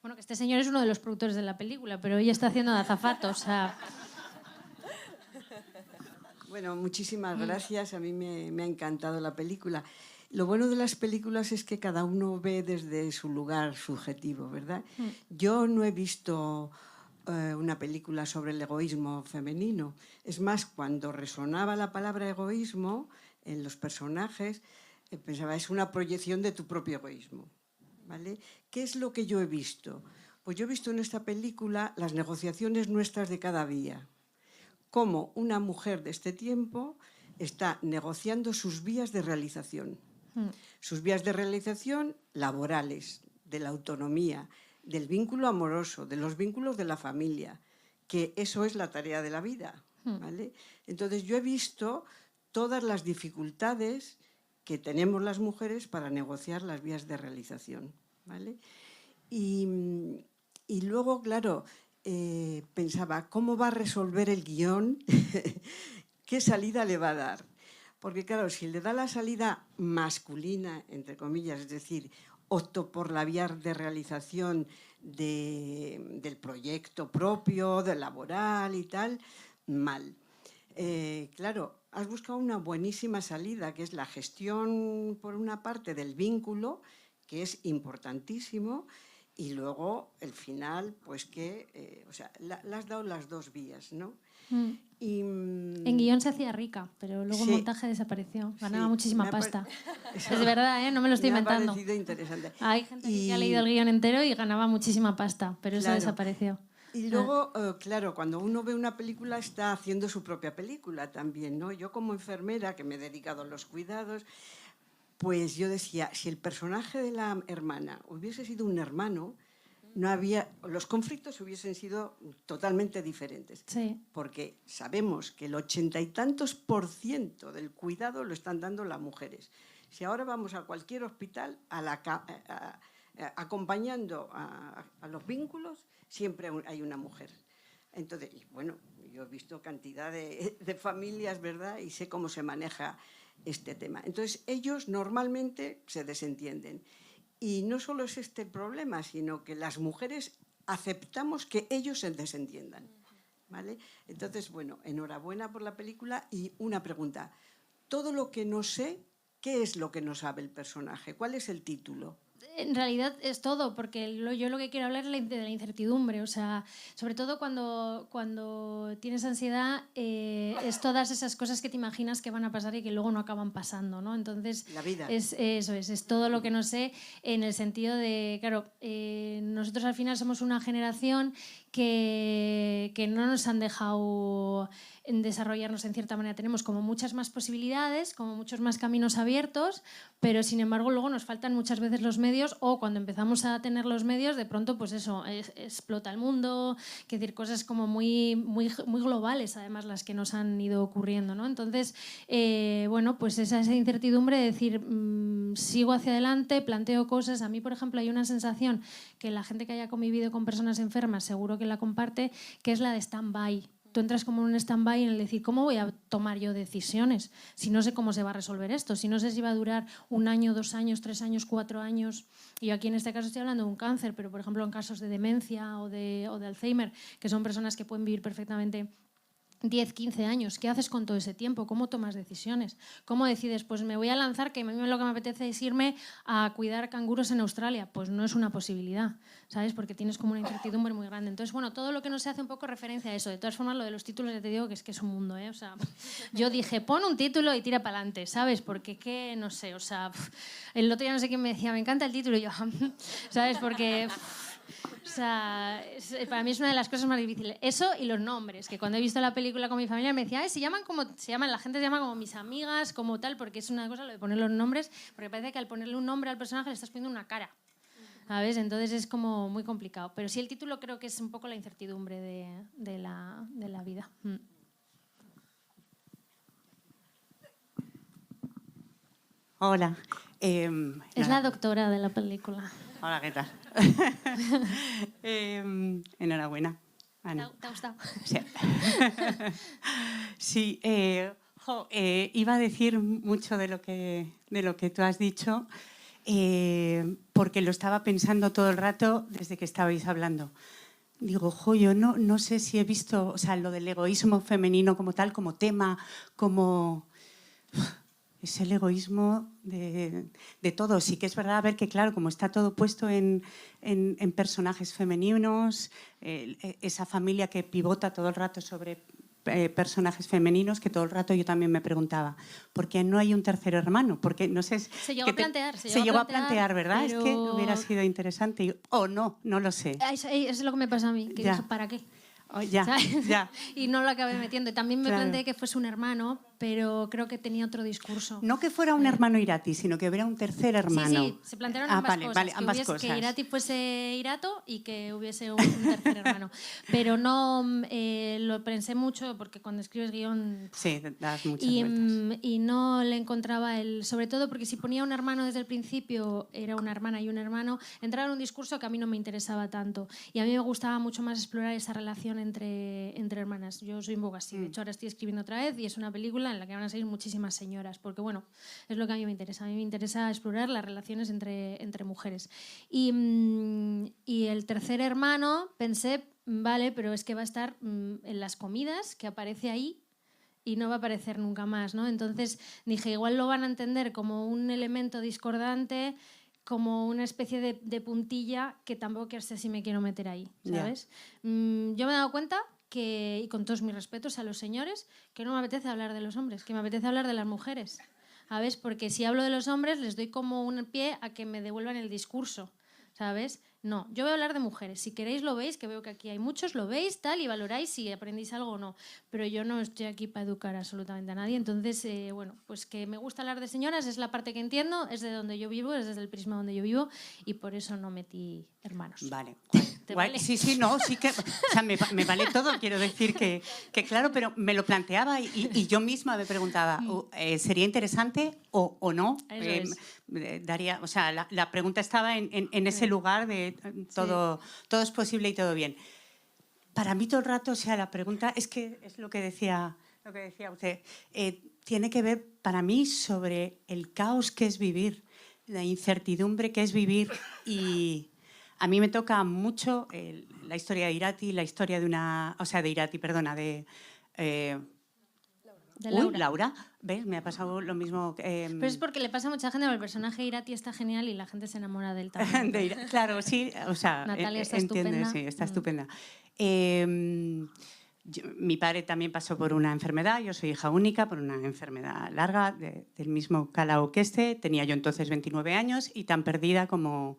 Bueno, que este señor es uno de los productores de la película, pero ella está haciendo de azafato, o sea... Bueno, muchísimas gracias. A mí me ha encantado la película. Lo bueno de las películas es que cada uno ve desde su lugar subjetivo, ¿verdad? Yo no he visto una película sobre el egoísmo femenino. Es más, cuando resonaba la palabra egoísmo en los personajes, pensaba, es una proyección de tu propio egoísmo, ¿vale? ¿Qué es lo que yo he visto? Pues yo he visto en esta película las negociaciones nuestras de cada día. Cómo una mujer de este tiempo está negociando sus vías de realización. Sus vías de realización laborales, de la autonomía, del vínculo amoroso, de los vínculos de la familia, que eso es la tarea de la vida, ¿vale? Entonces yo he visto todas las dificultades que tenemos las mujeres para negociar las vías de realización, ¿vale? Y luego, claro, pensaba, ¿cómo va a resolver el guión? ¿Qué salida le va a dar? Porque claro, si le da la salida masculina, entre comillas, es decir, opto por la vía de realización del proyecto propio, del laboral y tal, mal. Claro, has buscado una buenísima salida, que es la gestión, por una parte, del vínculo, que es importantísimo, y luego el final, pues que, o sea, le has dado las dos vías, ¿no? Y, en guión se hacía rica, pero luego sí, el montaje desapareció. Ganaba sí, muchísima pasta. Es de verdad, ¿eh? No me lo estoy inventando. Me ha parecido interesante. Hay gente que ha leído el guión entero y ganaba muchísima pasta, pero eso Claro. desapareció. Y luego, claro, cuando uno ve una película está haciendo su propia película también, ¿no? Yo como enfermera, que me he dedicado a los cuidados, pues yo decía, si el personaje de la hermana hubiese sido un hermano, no había, los conflictos hubiesen sido totalmente diferentes. Sí. Porque sabemos que el 80 y tantos % del cuidado lo están dando las mujeres. Si ahora vamos a cualquier hospital, acompañando a los vínculos, siempre hay una mujer. Entonces, bueno, yo he visto cantidad de familias, ¿verdad? Y sé cómo se maneja este tema. Entonces, ellos normalmente se desentienden. Y no solo es este el problema, sino que las mujeres aceptamos que ellos se desentiendan, ¿vale? Entonces, bueno, enhorabuena por la película. Y una pregunta, todo lo que no sé, ¿qué es lo que no sabe el personaje? ¿Cuál es el título? En realidad es todo, porque yo lo que quiero hablar es de la incertidumbre, o sea, sobre todo cuando tienes ansiedad, es todas esas cosas que te imaginas que van a pasar y que luego no acaban pasando, ¿no? Entonces, la vida. Eso es todo lo que no sé, en el sentido de, claro, nosotros al final somos una generación que no nos han dejado desarrollarnos en cierta manera. Tenemos como muchas más posibilidades, como muchos más caminos abiertos, pero sin embargo luego nos faltan muchas veces los medios, o cuando empezamos a tener los medios, de pronto pues eso, explota el mundo, que decir, cosas como muy globales además las que nos han ido ocurriendo, ¿no? Entonces, bueno, pues esa incertidumbre de decir, sigo hacia adelante, planteo cosas. A mí, por ejemplo, hay una sensación que la gente que haya convivido con personas enfermas seguro que la comparte, que es la de stand-by. Tú entras como en un stand-by en el decir, ¿cómo voy a tomar yo decisiones si no sé cómo se va a resolver esto? Si no sé si va a durar 1 año, 2 años, 3 años, 4 años. Y yo aquí en este caso estoy hablando de un cáncer, pero por ejemplo en casos de demencia o de Alzheimer, que son personas que pueden vivir perfectamente 10, 15 años. ¿Qué haces con todo ese tiempo? ¿Cómo tomas decisiones? ¿Cómo decides? Pues me voy a lanzar, que a mí lo que me apetece es irme a cuidar canguros en Australia. Pues no es una posibilidad, ¿sabes? Porque tienes como una incertidumbre muy grande. Entonces, bueno, todo lo que no se hace un poco referencia a eso. De todas formas, lo de los títulos ya te digo que es un mundo, ¿eh? O sea, yo dije, pon un título y tira para adelante, ¿sabes? Porque qué, no sé, o sea, el otro día no sé quién me decía, me encanta el título, y yo, ¿sabes? Porque... O sea, para mí es una de las cosas más difíciles. Eso y los nombres, que cuando he visto la película con mi familia me decía, se llaman como se llaman, la gente se llama como mis amigas, como tal, porque es una cosa lo de poner los nombres, porque parece que al ponerle un nombre al personaje le estás poniendo una cara, ¿sabes? Entonces es como muy complicado. Pero sí, el título creo que es un poco la incertidumbre de la vida. Hola. Es la doctora de la película. Hola, ¿qué tal? Enhorabuena. Ana. ¿Te ha gustado? Sí. Sí, iba a decir mucho de lo que tú has dicho, porque lo estaba pensando todo el rato desde que estabais hablando. Digo, yo no sé si he visto, o sea, lo del egoísmo femenino como tal, como tema, como... es el egoísmo de todos. Sí que es verdad, a ver, que claro, como está todo puesto en personajes femeninos, esa familia que pivota todo el rato sobre personajes femeninos, que todo el rato yo también me preguntaba, ¿por qué no hay un tercer hermano? Porque no sé, se llegó a plantear, se llegó a plantear, ¿verdad? pero... Es que hubiera sido interesante. O no, no lo sé. Eso es lo que me pasa a mí, que dije, ¿para qué? Oh, ya, ya. Y no lo acabé metiendo. Y también me Claro. planteé que fuese un hermano, pero creo que tenía otro discurso. No que fuera un hermano Irati, sino que hubiera un tercer hermano. Sí, se plantearon ambas cosas. Vale, ambas cosas. Que Irati fuese Irato y que hubiese un tercer hermano. Pero no lo pensé mucho porque cuando escribes guión... Sí, das muchas vueltas. Y no le encontraba el... Sobre todo porque si ponía un hermano desde el principio, era una hermana y un hermano, entraba en un discurso que a mí no me interesaba tanto. Y a mí me gustaba mucho más explorar esa relación entre hermanas. Yo soy un poco así. De hecho, ahora estoy escribiendo otra vez y es una película en la que van a salir muchísimas señoras, porque bueno, es lo que a mí me interesa. A mí me interesa explorar las relaciones entre mujeres. Y el tercer hermano, pensé, vale, pero es que va a estar en las comidas, que aparece ahí, y no va a aparecer nunca más, ¿no? Entonces dije, igual lo van a entender como un elemento discordante, como una especie de puntilla que tampoco sé si me quiero meter ahí, ¿sabes? Yo me he dado cuenta que, y con todos mis respetos a los señores, que no me apetece hablar de los hombres, que me apetece hablar de las mujeres, ¿sabes? Porque si hablo de los hombres les doy como un pie a que me devuelvan el discurso, ¿sabes? No, yo voy a hablar de mujeres. Si queréis lo veis, que veo que aquí hay muchos, lo veis tal y valoráis si aprendéis algo o no. Pero yo no estoy aquí para educar absolutamente a nadie. Entonces, bueno, pues que me gusta hablar de señoras, es la parte que entiendo, es de donde yo vivo, es desde el prisma donde yo vivo y por eso no metí hermanos. Vale. ¿Te vale? Sí, sí, no, sí que... O sea, me vale todo, quiero decir que claro, pero me lo planteaba y yo misma me preguntaba, ¿sería interesante o no? Daría, o sea, la pregunta estaba en ese lugar de todo es posible y todo bien. Para mí todo el rato, o sea, la pregunta es que es lo que decía usted, tiene que ver para mí sobre el caos que es vivir, la incertidumbre que es vivir y a mí me toca mucho la historia de Irati, la historia de una, o sea, de Irati, perdona, de Laura. ¿Ves? Me ha pasado lo mismo. Pero es porque le pasa a mucha gente, porque el personaje Irati está genial y la gente se enamora de él también. Claro, sí, o sea, Natalia está entiende, estupenda. sí, está estupenda. Mi padre también pasó por una enfermedad, yo soy hija única, por una enfermedad larga, del mismo calao que este. Tenía yo entonces 29 años y tan perdida como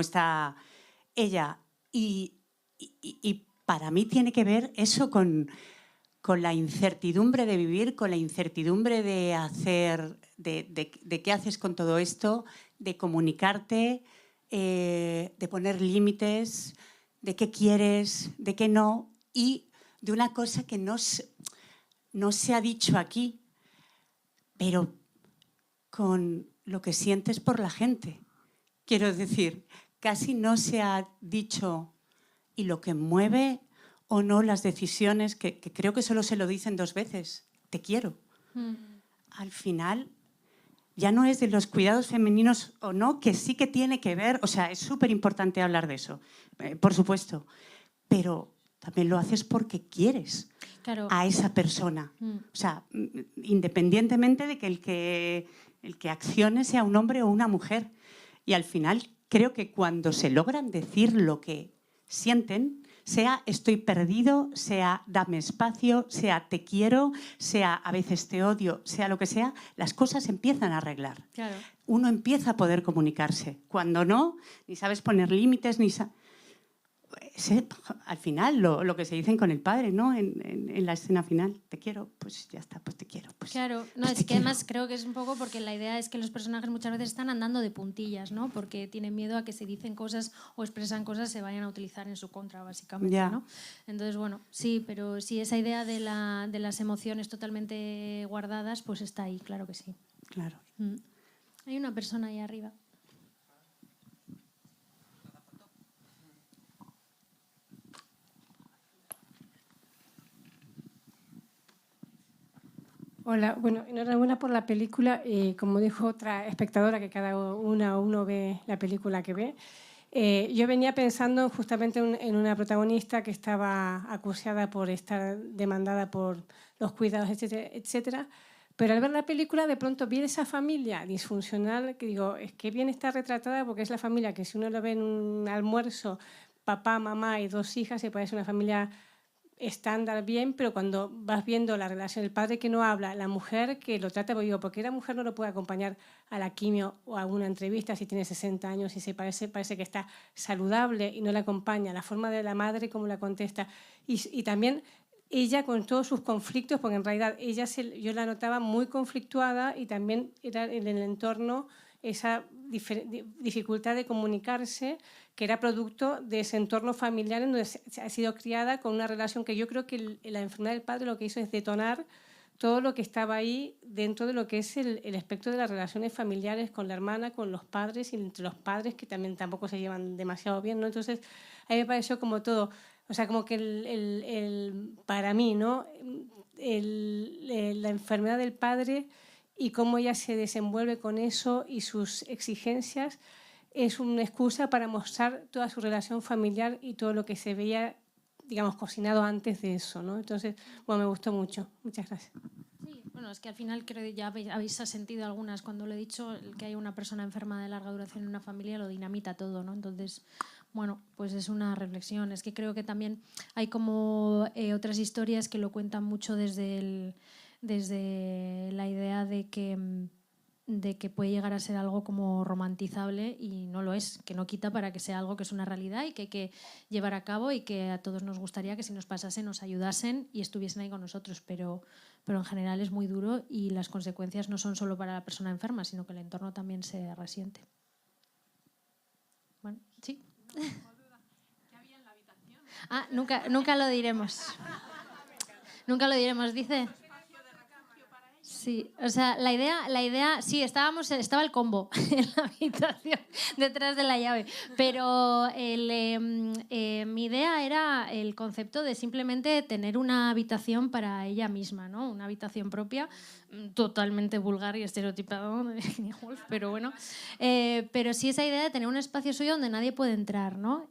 está ella. Y para mí tiene que ver eso con la incertidumbre de vivir, con la incertidumbre de hacer, de qué haces con todo esto, de comunicarte, de poner límites, de qué quieres, de qué no, y de una cosa que no se ha dicho aquí, pero con lo que sientes por la gente. Quiero decir, casi no se ha dicho y lo que mueve o no las decisiones, que creo que solo se lo dicen 2 veces, te quiero. Al final ya no es de los cuidados femeninos o no, que sí que tiene que ver, o sea, es súper importante hablar de eso, por supuesto, pero también lo haces porque quieres a esa persona. O sea, independientemente de que el que accione sea un hombre o una mujer. Y al final creo que cuando se logran decir lo que sienten, sea estoy perdido, sea dame espacio, sea te quiero, sea a veces te odio, sea lo que sea, las cosas empiezan a arreglar. Claro. Uno empieza a poder comunicarse. Cuando no, ni sabes poner límites, ni al final lo que se dicen con el padre, ¿no? En la escena final, te quiero, pues ya está, pues te quiero. Pues, claro, no, pues es que además creo que es un poco porque la idea es que los personajes muchas veces están andando de puntillas, ¿no? Porque tienen miedo a que se dicen cosas o expresan cosas se vayan a utilizar en su contra, básicamente, ¿no? Entonces, bueno, sí, pero sí, esa idea de las emociones totalmente guardadas, pues está ahí, claro que sí. Claro. Hay una persona ahí arriba. Hola, bueno, enhorabuena por la película. Como dijo otra espectadora, que cada uno ve la película que ve. Yo venía pensando justamente en una protagonista que estaba acusada por estar demandada por los cuidados, etcétera, etcétera, Pero al ver la película, de pronto vi esa familia disfuncional, que digo, es que bien está retratada porque es la familia que si uno lo ve en un almuerzo, papá, mamá y 2 hijas, se parece una familia estándar bien, pero cuando vas viendo la relación, el padre que no habla, la mujer que lo trata, digo, porque la mujer no lo puede acompañar a la quimio o a una entrevista si tiene 60 años y parece que está saludable y no la acompaña, la forma de la madre, cómo la contesta, y también ella con todos sus conflictos, porque en realidad yo la notaba muy conflictuada y también era en el entorno esa dificultad de comunicarse, que era producto de ese entorno familiar en donde se ha sido criada con una relación que yo creo que la enfermedad del padre lo que hizo es detonar todo lo que estaba ahí dentro de lo que es el espectro de las relaciones familiares con la hermana, con los padres y entre los padres que también tampoco se llevan demasiado bien, ¿no? Entonces, a mí me pareció como todo, o sea, como que para mí, ¿no? La enfermedad del padre y cómo ella se desenvuelve con eso y sus exigencias es una excusa para mostrar toda su relación familiar y todo lo que se veía, digamos, cocinado antes de eso, ¿no? Entonces, bueno, me gustó mucho. Muchas gracias. Sí, bueno, es que al final creo que ya habéis sentido algunas cuando lo he dicho, que hay una persona enferma de larga duración en una familia lo dinamita todo, ¿no? Entonces, bueno, pues es una reflexión. Es que creo que también hay como otras historias que lo cuentan mucho desde la idea de que puede llegar a ser algo como romantizable y no lo es, que no quita para que sea algo que es una realidad y que hay que llevar a cabo y que a todos nos gustaría que si nos pasase nos ayudasen y estuviesen ahí con nosotros, pero en general es muy duro y las consecuencias no son solo para la persona enferma, sino que el entorno también se resiente. Bueno, sí. ¿Qué había en la habitación? Ah, nunca lo diremos. Nunca lo diremos, dice. Sí, o sea, la idea, sí, estaba el combo en la habitación, detrás de la llave, pero mi idea era el concepto de simplemente tener una habitación para ella misma, ¿no? Una habitación propia, totalmente vulgar y estereotipado, pero bueno. Pero sí esa idea de tener un espacio suyo donde nadie puede entrar, ¿no?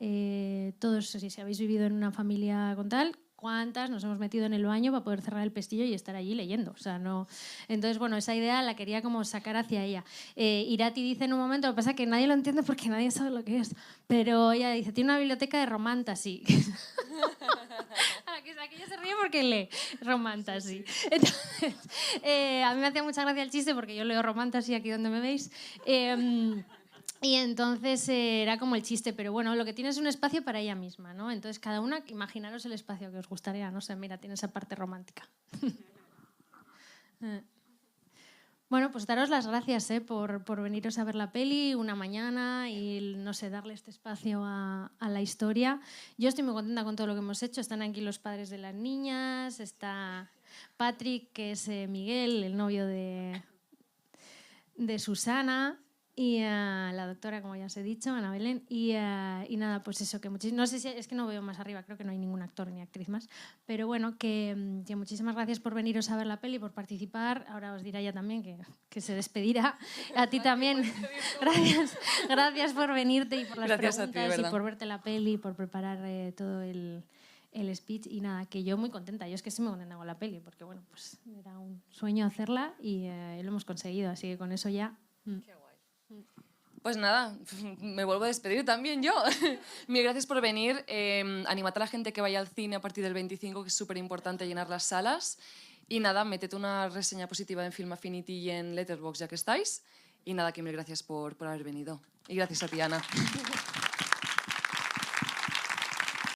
Todos, si habéis vivido en una familia con tal, ¿cuántas nos hemos metido en el baño para poder cerrar el pestillo y estar allí leyendo? O sea, no. Entonces, bueno, esa idea la quería como sacar hacia ella. Irati dice en un momento, lo que pasa es que nadie lo entiende porque nadie sabe lo que es, pero ella dice, tiene una biblioteca de romantasy. Aquí ella se ríe porque lee romantasy. Entonces, a mí me hacía mucha gracia el chiste porque yo leo romantasy aquí donde me veis. Y entonces era como el chiste, pero bueno, lo que tiene es un espacio para ella misma, ¿no? Entonces cada una, imaginaros el espacio que os gustaría, no sé, mira, tiene esa parte romántica. Bueno, pues daros las gracias por veniros a ver la peli una mañana y, no sé, darle este espacio a la historia. Yo estoy muy contenta con todo lo que hemos hecho. Están aquí los padres de las niñas, está Patrick, que es Miguel, el novio de Susana, y la doctora, como ya os he dicho, Ana Belén, y nada, pues eso, que no sé si es que no veo más arriba, creo que no hay ningún actor ni actriz más, pero bueno, que muchísimas gracias por veniros a ver la peli, por participar. Ahora os dirá ya también que se despedirá. A ti también, gracias por venirte y por las preguntas y por verte la peli, por preparar todo el speech y nada, que yo muy contenta, yo es que estoy muy contenta con la peli, porque bueno, pues era un sueño hacerla y lo hemos conseguido, así que con eso ya... Qué guay. Pues nada, me vuelvo a despedir también yo. Mil gracias por venir. Animad a la gente que vaya al cine a partir del 25, que es súper importante llenar las salas. Y nada, métete una reseña positiva en Film Affinity y en Letterboxd ya que estáis. Y nada, que mil gracias por haber venido. Y gracias a ti, Ana.